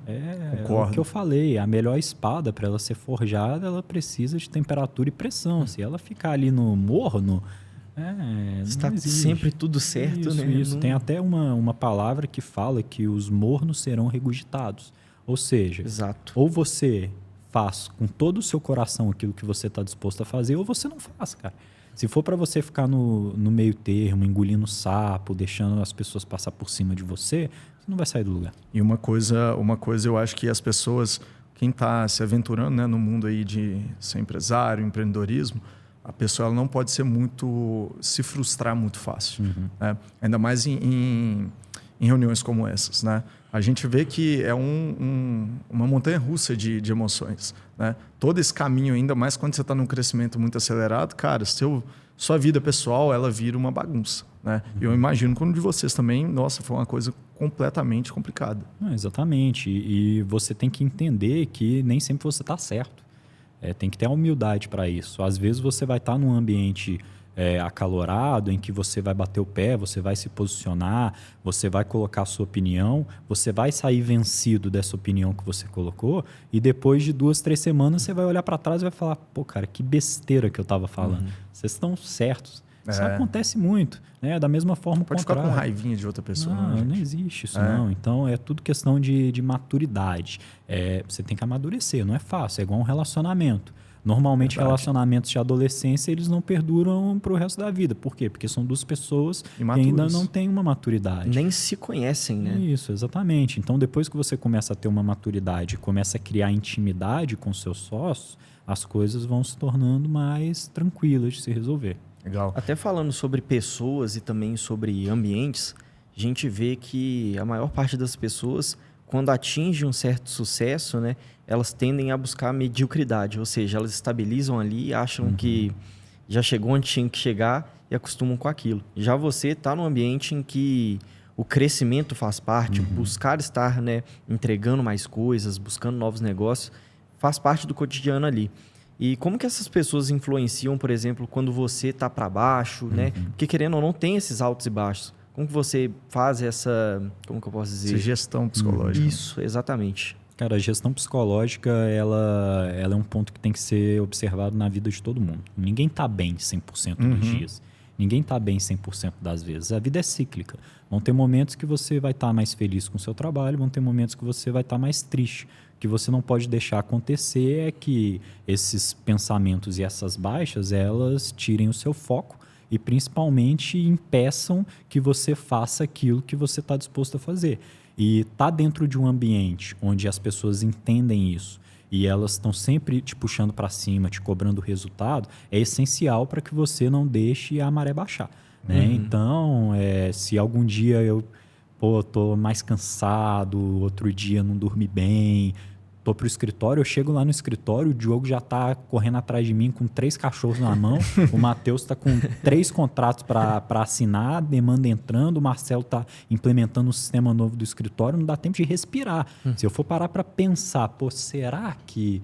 É o que eu falei, a melhor espada para ela ser forjada, ela precisa de temperatura e pressão. Se ela ficar ali no morno, está sempre tudo certo, isso, né? Isso. Tem até uma palavra que fala que os mornos serão regurgitados. Ou seja, Exato. ou você faz com todo o seu coração aquilo que você está disposto a fazer, ou você não faz, cara. Se for para você ficar no meio termo, engolindo sapo, deixando as pessoas passar por cima de você, você não vai sair do lugar. E uma coisa eu acho que as pessoas, quem está se aventurando, né, no mundo aí de ser empresário, empreendedorismo, a pessoa ela não pode se frustrar muito fácil. Né? Ainda mais em reuniões como essas, né? A gente vê que é uma montanha-russa de emoções, né? Todo esse caminho, ainda mais quando você está num crescimento muito acelerado, cara, sua vida pessoal, ela vira uma bagunça, né? E eu imagino que um de vocês também, nossa, foi uma coisa completamente complicada. Exatamente. E você tem que entender que nem sempre você está certo. Tem que ter a humildade para isso. Às vezes você vai estar num ambiente acalorado, em que você vai bater o pé, você vai se posicionar, você vai colocar a sua opinião, você vai sair vencido dessa opinião que você colocou, e depois de 2, 3 semanas você vai olhar para trás e vai falar, pô, cara, que besteira que eu estava falando. Vocês estão certos. Isso acontece muito, né? Da mesma forma, pode ficar com raivinha de outra pessoa. Não existe isso, não. Então, é tudo questão de maturidade. Você tem que amadurecer, não é fácil. É igual um relacionamento. Normalmente, relacionamentos de adolescência, eles não perduram para o resto da vida. Por quê? Porque são 2 pessoas que ainda não têm uma maturidade. Nem se conhecem, né? Isso, exatamente. Então, depois que você começa a ter uma maturidade, começa a criar intimidade com seus sócios, as coisas vão se tornando mais tranquilas de se resolver. Legal. Até falando sobre pessoas e também sobre ambientes, a gente vê que a maior parte das pessoas, quando atinge um certo sucesso, né, elas tendem a buscar a mediocridade, ou seja, elas estabilizam ali, acham que já chegou onde tinha que chegar e acostumam com aquilo. Já você está num ambiente em que o crescimento faz parte, buscar estar, né, entregando mais coisas, buscando novos negócios, faz parte do cotidiano ali. E como que essas pessoas influenciam, por exemplo, quando você está para baixo, né? Porque querendo ou não, tem esses altos e baixos. Como que você faz essa, como que eu posso dizer? Essa gestão psicológica. Isso, exatamente. Cara, a gestão psicológica, ela é um ponto que tem que ser observado na vida de todo mundo. Ninguém está bem 100% dos dias. Ninguém está bem 100% das vezes. A vida é cíclica. Vão ter momentos que você vai estar mais feliz com o seu trabalho, vão ter momentos que você vai estar mais triste. O que você não pode deixar acontecer é que esses pensamentos e essas baixas, elas tirem o seu foco e principalmente impeçam que você faça aquilo que você está disposto a fazer. E tá dentro de um ambiente onde as pessoas entendem isso e elas estão sempre te puxando para cima, te cobrando resultado, é essencial para que você não deixe a maré baixar. Né? Então, se algum dia eu tô mais cansado, outro dia não dormi bem, tô pro escritório, eu chego lá no escritório, o Diogo já tá correndo atrás de mim com 3 cachorros na mão, o Matheus tá com 3 contratos para assinar, demanda entrando, o Marcelo tá implementando um sistema novo do escritório, não dá tempo de respirar. Se eu for parar para pensar, pô, será que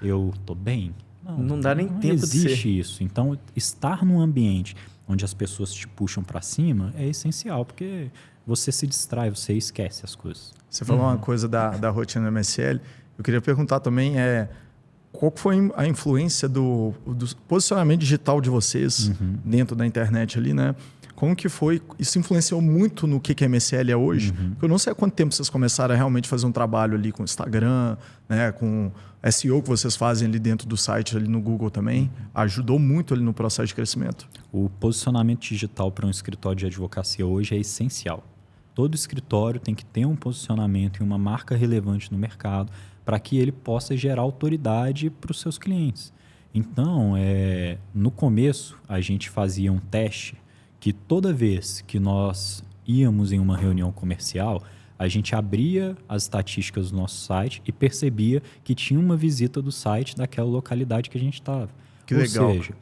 eu tô bem? Não dá nem tempo de ser. Não existe isso. Então, estar num ambiente onde as pessoas te puxam para cima é essencial, porque você se distrai, você esquece as coisas. Você falou uma coisa da rotina do MSL. Eu queria perguntar também qual foi a influência do posicionamento digital de vocês dentro da internet ali, né? Como que foi? Isso influenciou muito no que a MSL é hoje? Porque eu não sei há quanto tempo vocês começaram a realmente fazer um trabalho ali com o Instagram, né? Com SEO que vocês fazem ali dentro do site, ali no Google também. Ajudou muito ali no processo de crescimento. O posicionamento digital para um escritório de advocacia hoje é essencial. Todo escritório tem que ter um posicionamento e uma marca relevante no mercado para que ele possa gerar autoridade para os seus clientes. Então, no começo, a gente fazia um teste que toda vez que nós íamos em uma reunião comercial, a gente abria as estatísticas do nosso site e percebia que tinha uma visita do site daquela localidade que a gente estava. Que legal. Ou seja,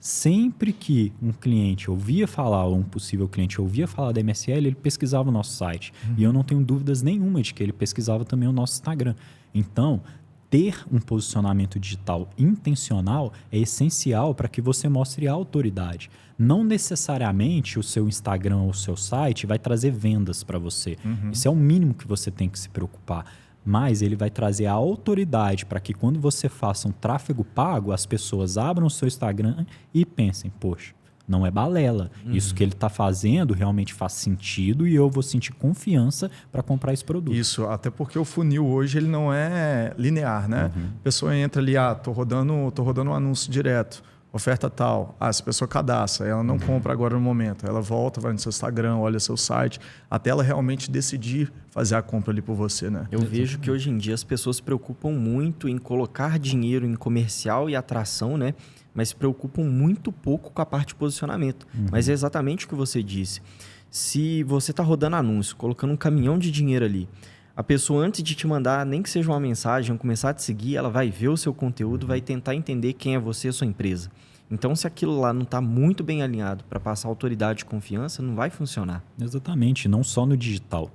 sempre que um cliente ouvia falar, ou um possível cliente ouvia falar da MSL, ele pesquisava o nosso site. E eu não tenho dúvidas nenhuma de que ele pesquisava também o nosso Instagram. Então, ter um posicionamento digital intencional é essencial para que você mostre autoridade. Não necessariamente o seu Instagram ou o seu site vai trazer vendas para você. Isso é o mínimo que você tem que se preocupar. Mas ele vai trazer a autoridade para que quando você faça um tráfego pago, as pessoas abram o seu Instagram e pensem, poxa, não é balela. Isso que ele está fazendo realmente faz sentido e eu vou sentir confiança para comprar esse produto. Isso, até porque o funil hoje ele não é linear, né? A pessoa entra ali, tô rodando um anúncio direto, oferta tal. Essa pessoa cadastra, ela não compra agora no momento. Ela volta, vai no seu Instagram, olha seu site, até ela realmente decidir fazer a compra ali por você, né? Eu vejo que hoje em dia as pessoas se preocupam muito em colocar dinheiro em comercial e atração, né? Mas se preocupam muito pouco com a parte de posicionamento. Mas é exatamente o que você disse. Se você está rodando anúncio, colocando um caminhão de dinheiro ali, a pessoa, antes de te mandar, nem que seja uma mensagem, começar a te seguir, ela vai ver o seu conteúdo, vai tentar entender quem é você e a sua empresa. Então, se aquilo lá não está muito bem alinhado para passar autoridade e confiança, não vai funcionar. Exatamente, não só no digital.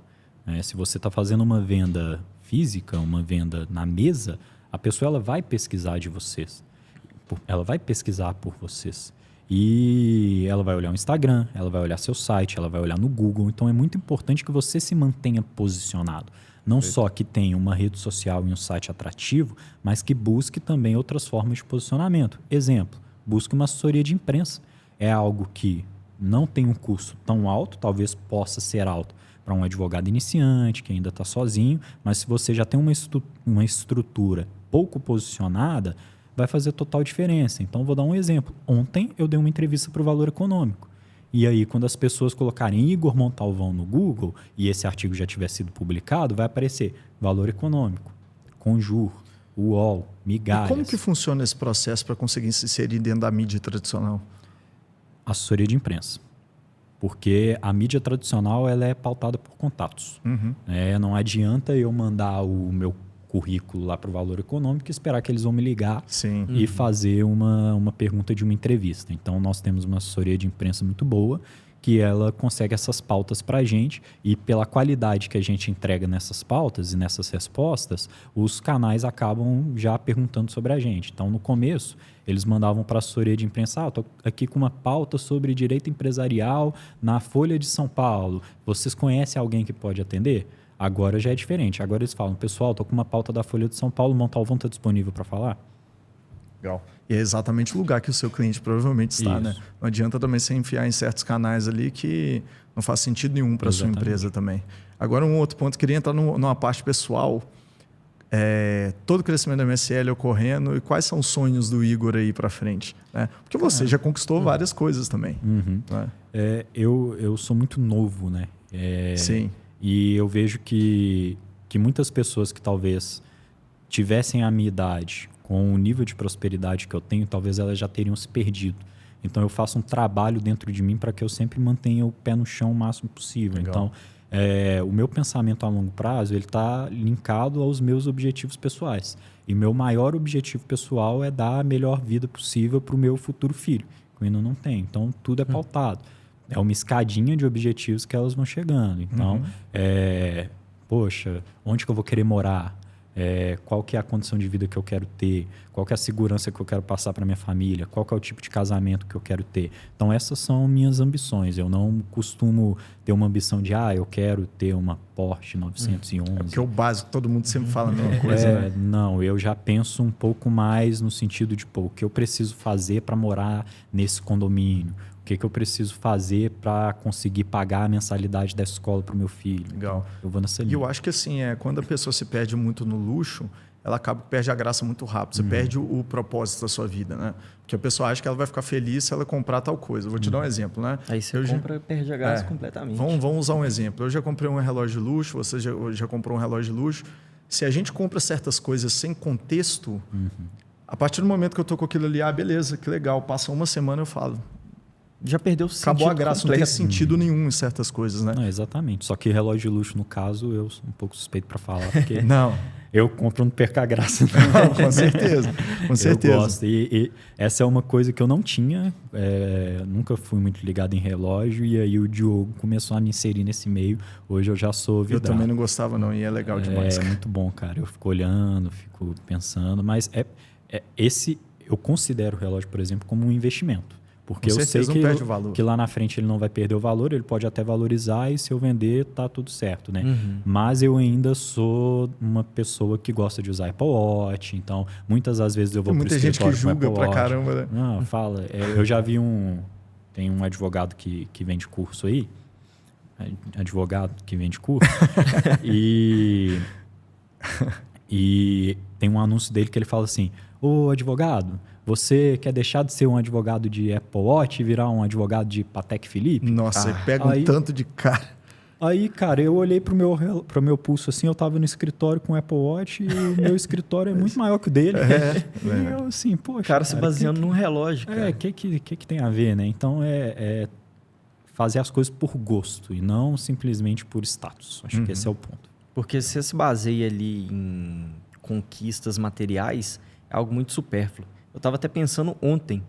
Se você está fazendo uma venda física, uma venda na mesa, a pessoa ela vai pesquisar de vocês. Ela vai pesquisar por vocês. E ela vai olhar o Instagram, ela vai olhar seu site, ela vai olhar no Google. Então, é muito importante que você se mantenha posicionado. Não só que tenha uma rede social e um site atrativo, mas que busque também outras formas de posicionamento. Exemplo, busque uma assessoria de imprensa. É algo que não tem um custo tão alto, talvez possa ser alto para um advogado iniciante, que ainda está sozinho, mas se você já tem uma estrutura pouco posicionada, vai fazer total diferença. Então, vou dar um exemplo. Ontem eu dei uma entrevista para o Valor Econômico. E aí, quando as pessoas colocarem Igor Montalvão no Google, e esse artigo já tiver sido publicado, vai aparecer Valor Econômico, Conjur, UOL, Migalhas. E como que funciona esse processo para conseguir se inserir dentro da mídia tradicional? Assessoria de imprensa. Porque a mídia tradicional ela é pautada por contatos. Não adianta eu mandar o meu currículo lá para o Valor Econômico e esperar que eles vão me ligar e fazer uma pergunta de uma entrevista. Então, nós temos uma assessoria de imprensa muito boa, que ela consegue essas pautas para a gente e pela qualidade que a gente entrega nessas pautas e nessas respostas, os canais acabam já perguntando sobre a gente. Então, no começo, eles mandavam para a assessoria de imprensa, estou aqui com uma pauta sobre direito empresarial na Folha de São Paulo. Vocês conhecem alguém que pode atender? Agora já é diferente. Agora eles falam, pessoal, estou com uma pauta da Folha de São Paulo, Montalvão está disponível para falar? Legal. E é exatamente o lugar que o seu cliente provavelmente está, né? Não adianta também você enfiar em certos canais ali que não faz sentido nenhum para a sua empresa também. Agora, um outro ponto, queria entrar numa parte pessoal. Todo o crescimento da MSL ocorrendo e quais são os sonhos do Igor aí para frente? Né? Porque você já conquistou várias coisas também. Né? Eu sou muito novo, né? Sim. E eu vejo que muitas pessoas que talvez tivessem a minha idade, com o nível de prosperidade que eu tenho, talvez elas já teriam se perdido. Então, eu faço um trabalho dentro de mim para que eu sempre mantenha o pé no chão o máximo possível. Legal. Então, o meu pensamento a longo prazo ele está linkado aos meus objetivos pessoais. E meu maior objetivo pessoal é dar a melhor vida possível para o meu futuro filho, que eu ainda não tenho. Então, tudo é pautado. É uma escadinha de objetivos que elas vão chegando. Então, poxa, onde que eu vou querer morar? Qual que é a condição de vida que eu quero ter? Qual que é a segurança que eu quero passar para minha família? Qual que é o tipo de casamento que eu quero ter? Então, essas são minhas ambições. Eu não costumo ter uma ambição de, eu quero ter uma Porsche 911. É porque é o básico, todo mundo sempre fala a mesma coisa, né? Não, eu já penso um pouco mais no sentido de, o que eu preciso fazer para morar nesse condomínio? O que eu preciso fazer para conseguir pagar a mensalidade da escola para o meu filho? Legal. Então, eu vou nessa linha. E eu acho que assim, quando a pessoa se perde muito no luxo, ela perde a graça muito rápido. Você perde o propósito da sua vida, né? Porque a pessoa acha que ela vai ficar feliz se ela comprar tal coisa. Vou te dar um exemplo, né? Aí você perde a graça completamente. Vamos usar um exemplo. Eu já comprei um relógio de luxo, você já comprou um relógio de luxo. Se a gente compra certas coisas sem contexto, a partir do momento que eu tô com aquilo ali, beleza, que legal. Passa uma semana eu falo... já perdeu o sentido Acabou a graça, não tem completo. sentido nenhum em certas coisas, né? Não, exatamente. Só que relógio de luxo, no caso, eu sou um pouco suspeito para falar, porque Não, eu compro, não perco a graça. não, com certeza. Com certeza. Eu gosto. E essa é uma coisa que eu não tinha, nunca fui muito ligado em relógio, e aí o Diogo começou a me inserir nesse meio. Hoje eu já sou Eu vidrado. também não gostava, não, e é legal demais. É muito bom, cara. Eu fico olhando, fico pensando, mas esse eu considero o relógio, por exemplo, como um investimento. Porque Com eu sei certeza não perde o valor. que lá na frente ele não vai perder o valor, ele pode até valorizar e se eu vender, tá tudo certo, né? Uhum. Mas eu ainda sou uma pessoa que gosta de usar Apple Watch, então muitas das vezes eu vou Tem pro muita gente que escritório com julga Apple pra Watch. caramba, né? Não, fala. Eu já vi tem um advogado que vende curso aí, advogado que vende curso, e tem um anúncio dele que ele fala assim: ô advogado, você quer deixar de ser um advogado de Apple Watch e virar um advogado de Patek Philippe? Nossa, e pega um tanto de cara. Aí, cara, eu olhei pro meu pulso assim, eu tava no escritório com o Apple Watch e o meu escritório é muito maior que o dele. E eu assim, poxa, O cara se baseando num relógio, cara. Que tem a ver, né? Então é fazer as coisas por gosto e não simplesmente por status. Acho que esse é o ponto. Porque se você se baseia ali em conquistas materiais, é algo muito supérfluo. Eu estava até pensando ontem,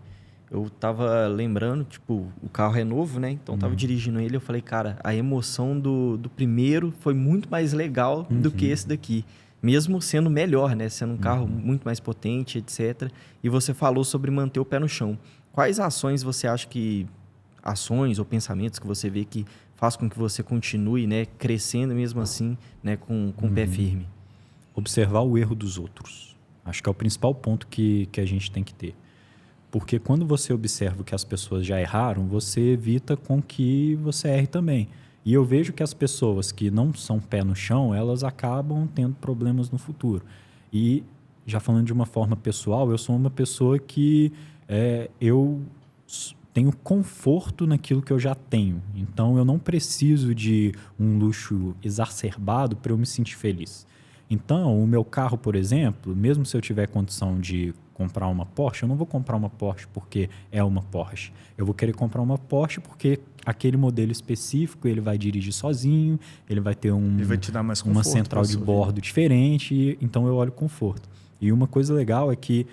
eu estava lembrando, tipo, o carro é novo, né? Então eu estava dirigindo ele, eu falei, cara, a emoção do primeiro foi muito mais legal do que esse daqui. Mesmo sendo melhor, né? Sendo um carro muito mais potente, etc. E você falou sobre manter o pé no chão. Quais ações você acha que... ações ou pensamentos que você vê que faz com que você continue, né, crescendo mesmo assim, né, com o pé firme? Observar o erro dos outros. Acho que é o principal ponto que a gente tem que ter. Porque quando você observa que as pessoas já erraram, você evita com que você erre também. E eu vejo que as pessoas que não são pé no chão, elas acabam tendo problemas no futuro. E, já falando de uma forma pessoal, eu sou uma pessoa que eu tenho conforto naquilo que eu já tenho. Então, eu não preciso de um luxo exacerbado para eu me sentir feliz. Então, o meu carro, por exemplo, mesmo se eu tiver condição de comprar uma Porsche, eu não vou comprar uma Porsche porque é uma Porsche. Eu vou querer comprar uma Porsche porque aquele modelo específico ele vai dirigir sozinho, ele vai ter Ele vai te dar mais uma conforto central pra de sua bordo diferente, então eu olho conforto. E uma coisa legal é que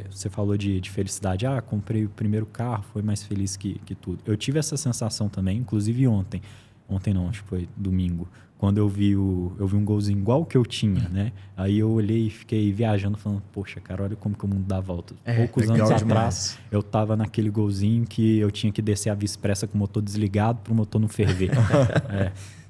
você falou de felicidade. Comprei o primeiro carro, foi mais feliz que tudo. Eu tive essa sensação também, inclusive ontem. Ontem não, acho que foi domingo. Quando eu vi um golzinho igual que eu tinha, né? Aí eu olhei e fiquei viajando, falando, poxa, cara, olha como que o mundo dá volta. Poucos anos atrás, eu tava naquele golzinho que eu tinha que descer a Via Expressa com o motor desligado para o motor não ferver.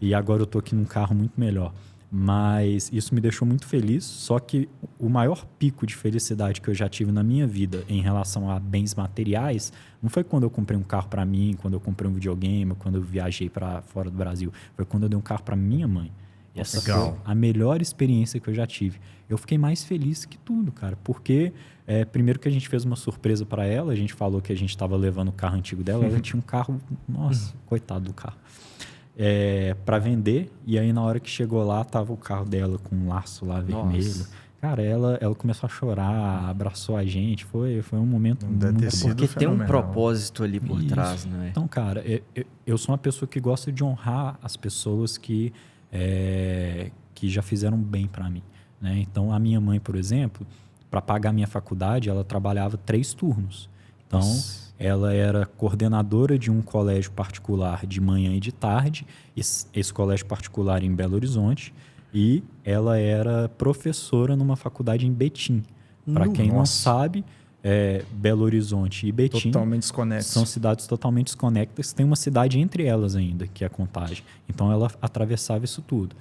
E agora eu tô aqui num carro muito melhor. Mas isso me deixou muito feliz, só que o maior pico de felicidade que eu já tive na minha vida em relação a bens materiais não foi quando eu comprei um carro para mim, quando eu comprei um videogame, quando eu viajei para fora do Brasil. Foi quando eu dei um carro para minha mãe. Essa foi a melhor experiência que eu já tive. Eu fiquei mais feliz que tudo, cara, porque primeiro que a gente fez uma surpresa para ela, a gente falou que a gente estava levando o carro antigo dela, ela tinha um carro, nossa, coitado do carro. Para vender, e aí na hora que chegou lá tava o carro dela com um laço lá vermelho. Cara, ela começou a chorar, abraçou a gente, foi um momento muito bom. Porque tem um propósito ali por trás, né? Então, cara, eu sou uma pessoa que gosta de honrar as pessoas que já fizeram bem para mim, né? Então, a minha mãe, por exemplo, para pagar minha faculdade, ela trabalhava 3 turnos. Então, ela era coordenadora de um colégio particular de manhã e de tarde, esse colégio particular em Belo Horizonte, e ela era professora numa faculdade em Betim. Para quem não sabe, Belo Horizonte e Betim são cidades totalmente desconectadas. Tem uma cidade entre elas ainda, que é Contagem. Então, ela atravessava isso tudo.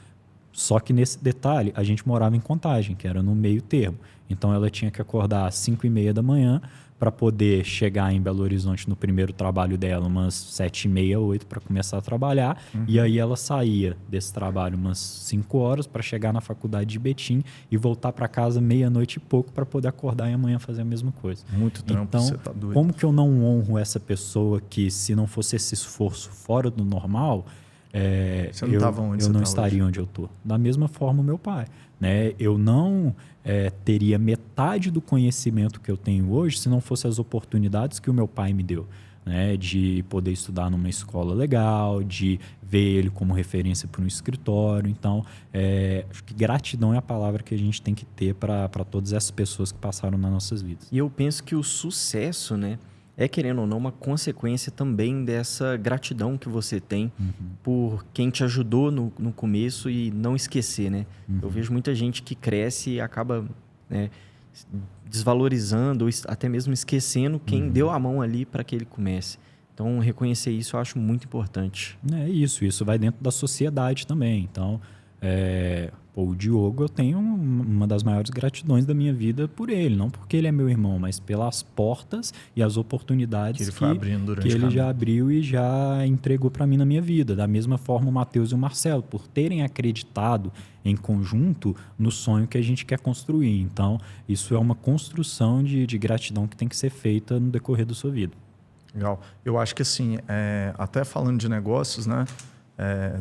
Só que nesse detalhe, a gente morava em Contagem, que era no meio termo. Então, ela tinha que acordar às 5h30 da manhã para poder chegar em Belo Horizonte no primeiro trabalho dela, umas 7h30, 8 para começar a trabalhar. E aí ela saía desse trabalho umas 5 horas para chegar na faculdade de Betim e voltar para casa meia-noite e pouco para poder acordar e amanhã fazer a mesma coisa. Muito trampo, então, você tá doido. Como que eu não honro essa pessoa que, se não fosse esse esforço fora do normal, eu não estaria onde eu estou? Da mesma forma, o meu pai. Né? Eu não teria metade do conhecimento que eu tenho hoje se não fosse as oportunidades que o meu pai me deu. né, de poder estudar numa escola legal, de ver ele como referência para um escritório. Então, acho que gratidão é a palavra que a gente tem que ter para todas essas pessoas que passaram nas nossas vidas. E eu penso que o sucesso, né, é, querendo ou não, uma consequência também dessa gratidão que você tem por quem te ajudou no começo e não esquecer, né? Eu vejo muita gente que cresce e acaba, né, desvalorizando ou até mesmo esquecendo quem deu a mão ali para que ele comece. Então, reconhecer isso eu acho muito importante. É isso vai dentro da sociedade também. Então, o Diogo, eu tenho uma das maiores gratidões da minha vida por ele. Não porque ele é meu irmão, mas pelas portas e as oportunidades Que ele foi abrindo durante que ele o já caminho. abriu e já entregou para mim na minha vida. Da mesma forma, o Matheus e o Marcelo, por terem acreditado em conjunto no sonho que a gente quer construir. Então, isso é uma construção de gratidão que tem que ser feita no decorrer da sua vida. Legal. Eu acho que assim, até falando de negócios, né?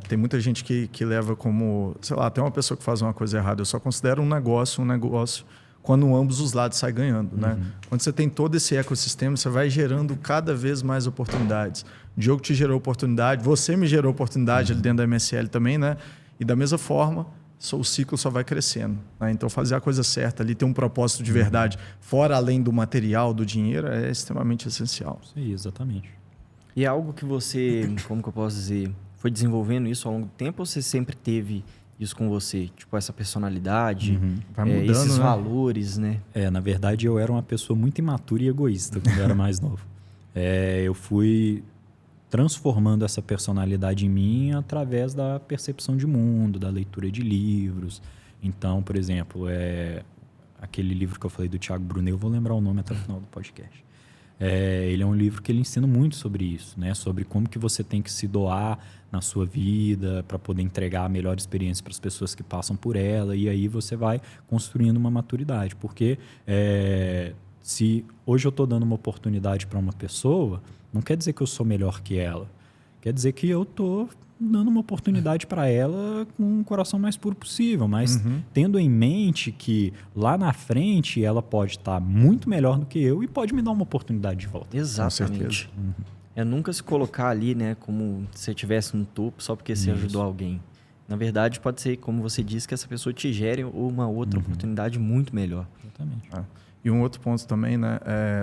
Tem muita gente que leva como, sei lá, tem uma pessoa que faz uma coisa errada. Eu só considero um negócio quando ambos os lados saem ganhando, né? Quando você tem todo esse ecossistema, você vai gerando cada vez mais oportunidades. O Diogo te gerou oportunidade, você me gerou oportunidade ali dentro da MSL também, né? E da mesma forma, o ciclo só vai crescendo, né? Então, fazer a coisa certa ali, ter um propósito de verdade, fora além do material, do dinheiro, é extremamente essencial. Isso aí, exatamente. E é algo que você, como que eu posso dizer, foi desenvolvendo isso ao longo do tempo ou você sempre teve isso com você? Tipo, essa personalidade, Vai mudando, esses né? valores, né? Na verdade, eu era uma pessoa muito imatura e egoísta quando eu era mais novo. Eu fui transformando essa personalidade em mim através da percepção de mundo, da leitura de livros. Então, por exemplo, aquele livro que eu falei do Thiago Brunet, eu vou lembrar o nome até o final do podcast. Ele é um livro que ele ensina muito sobre isso, né? Sobre como que você tem que se doar na sua vida para poder entregar a melhor experiência para as pessoas que passam por ela, e aí você vai construindo uma maturidade. Porque se hoje eu estou dando uma oportunidade para uma pessoa, não quer dizer que eu sou melhor que ela. Quer dizer que eu estou dando uma oportunidade para ela com o coração mais puro possível, mas tendo em mente que lá na frente ela pode estar muito melhor do que eu e pode me dar uma oportunidade de volta. Exatamente. É nunca se colocar ali, né, como se você estivesse no topo só porque você ajudou alguém. Na verdade, pode ser, como você disse, que essa pessoa te gere uma outra oportunidade muito melhor. Exatamente. E um outro ponto também, né?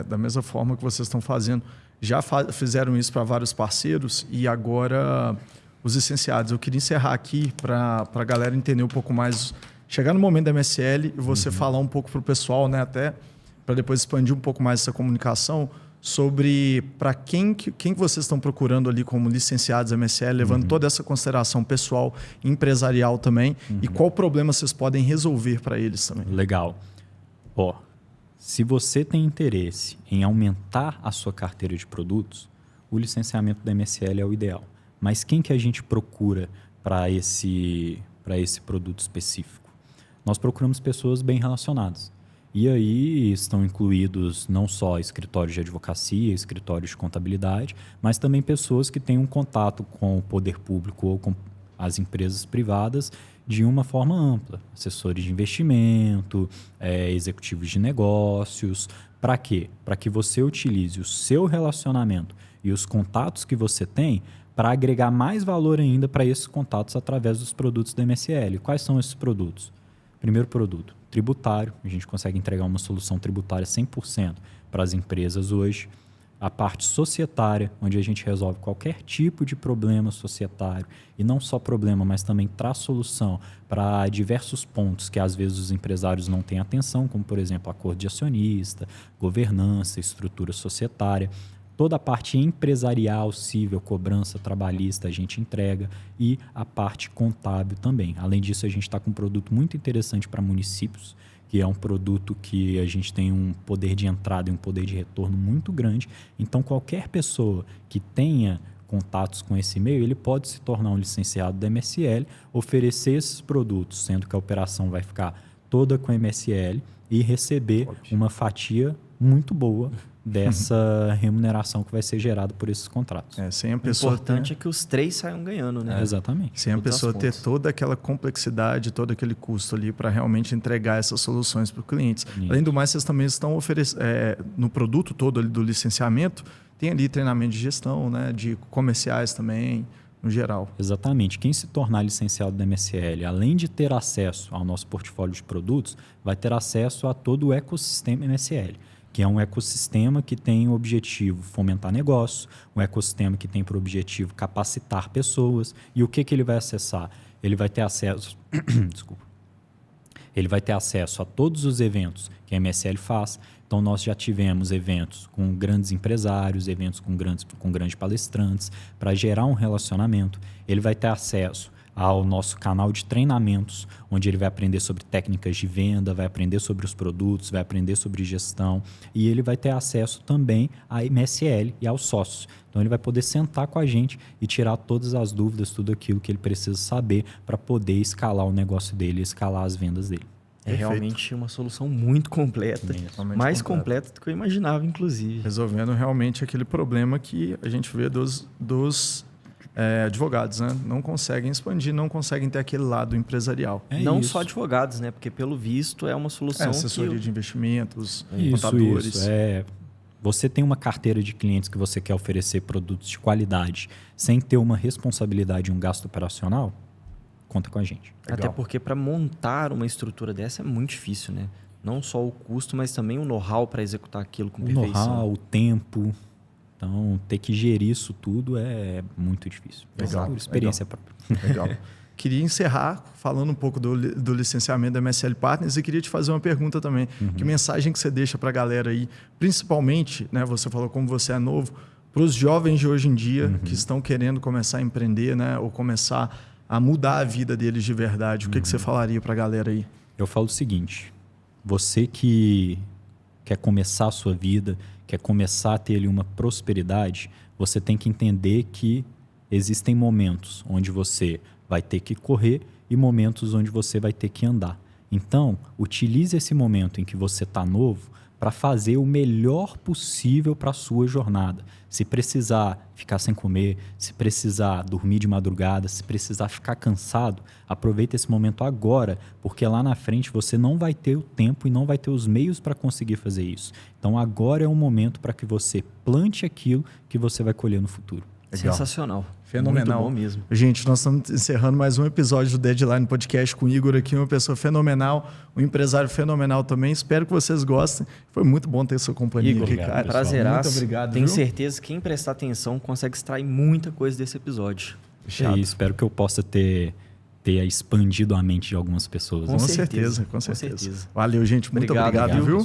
Da mesma forma que vocês estão fazendo, já fizeram isso para vários parceiros e agora os licenciados. Eu queria encerrar aqui para a galera entender um pouco mais, chegar no momento da MSL e você falar um pouco para o pessoal, né? Até para depois expandir um pouco mais essa comunicação sobre para quem que vocês estão procurando ali como licenciados da MSL, levando toda essa consideração pessoal e empresarial também, e qual problema vocês podem resolver para eles também. Legal. Se você tem interesse em aumentar a sua carteira de produtos, o licenciamento da MSL é o ideal. Mas quem que a gente procura para esse produto específico? Nós procuramos pessoas bem relacionadas. E aí estão incluídos não só escritórios de advocacia, escritórios de contabilidade, mas também pessoas que têm um contato com o poder público ou com as empresas privadas de uma forma ampla. Assessores de investimento, executivos de negócios. Para quê? Para que você utilize o seu relacionamento e os contatos que você tem para agregar mais valor ainda para esses contatos através dos produtos da MSL. Quais são esses produtos? Primeiro produto, tributário. A gente consegue entregar uma solução tributária 100% para as empresas hoje. A parte societária, onde a gente resolve qualquer tipo de problema societário. E não só problema, mas também traz solução para diversos pontos que às vezes os empresários não têm atenção, como, por exemplo, acordo de acionista, governança, estrutura societária. Toda a parte empresarial, civil, cobrança trabalhista a gente entrega e a parte contábil também. Além disso, a gente está com um produto muito interessante para municípios, que é um produto que a gente tem um poder de entrada e um poder de retorno muito grande. Então, qualquer pessoa que tenha contatos com esse meio, ele pode se tornar um licenciado da MSL, oferecer esses produtos, sendo que a operação vai ficar toda com a MSL e receber uma fatia muito boa dessa remuneração que vai ser gerada por esses contratos. Sem a O pessoa importante é que os três saiam ganhando, né? Exatamente. Sem a Todas as pessoa ter pontas. toda aquela complexidade, todo aquele custo ali para realmente entregar essas soluções para os clientes. Isso. Além do mais, vocês também estão oferecendo, no produto todo ali do licenciamento, tem ali treinamento de gestão, né, de comerciais também, no geral. Exatamente. Quem se tornar licenciado da MSL, além de ter acesso ao nosso portfólio de produtos, vai ter acesso a todo o ecossistema MSL, que é um ecossistema que tem o objetivo fomentar negócio, um ecossistema que tem por objetivo capacitar pessoas. E o que ele vai acessar? Ele vai ter acesso... Desculpa. Ele vai ter acesso a todos os eventos que a MSL faz. Então, nós já tivemos eventos com grandes empresários, eventos com grandes palestrantes, para gerar um relacionamento. Ele vai ter acesso ao nosso canal de treinamentos, onde ele vai aprender sobre técnicas de venda, vai aprender sobre os produtos, vai aprender sobre gestão, e ele vai ter acesso também à MSL e aos sócios. Então, ele vai poder sentar com a gente e tirar todas as dúvidas, tudo aquilo que ele precisa saber para poder escalar o negócio dele, escalar as vendas dele. É realmente uma solução muito completa, mais completa do que eu imaginava, inclusive. Resolvendo realmente aquele problema que a gente vê dos advogados, né? Não conseguem expandir, não conseguem ter aquele lado empresarial. Não isso. só advogados, né? Porque pelo visto é uma solução assessoria de investimentos, Isso. contadores. Você tem uma carteira de clientes que você quer oferecer produtos de qualidade sem ter uma responsabilidade e um gasto operacional? Conta com a gente. Até porque para montar uma estrutura dessa é muito difícil, né? Não só o custo, mas também o know-how para executar aquilo com perfeição. O know-how, o tempo. Então, ter que gerir isso tudo é muito difícil. Legal. Por experiência própria. Legal. Queria encerrar falando um pouco do licenciamento da MSL Partners e queria te fazer uma pergunta também. Que mensagem que você deixa para a galera aí, principalmente, né, você falou como você é novo, para os jovens de hoje em dia que estão querendo começar a empreender, né, ou começar a mudar a vida deles de verdade. O que você falaria para a galera aí? Eu falo o seguinte, você que quer começar a sua vida, quer começar a ter ali uma prosperidade, você tem que entender que existem momentos onde você vai ter que correr e momentos onde você vai ter que andar. Então, utilize esse momento em que você está novo para fazer o melhor possível para a sua jornada. Se precisar ficar sem comer, se precisar dormir de madrugada, se precisar ficar cansado, aproveite esse momento agora, porque lá na frente você não vai ter o tempo e não vai ter os meios para conseguir fazer isso. Então agora é o momento para que você plante aquilo que você vai colher no futuro. Legal. Sensacional. Fenomenal. Muito bom mesmo. Gente, nós estamos encerrando mais um episódio do Deadline Podcast com o Igor aqui, uma pessoa fenomenal, um empresário fenomenal também. Espero que vocês gostem. Foi muito bom ter sua companhia Igor, aqui, cara. Prazeraço. Muito obrigado. Tenho viu? certeza que quem prestar atenção consegue extrair muita coisa desse episódio. É isso, espero que eu possa ter expandido a mente de algumas pessoas. Com certeza. certeza. Valeu, gente. Muito obrigado, viu?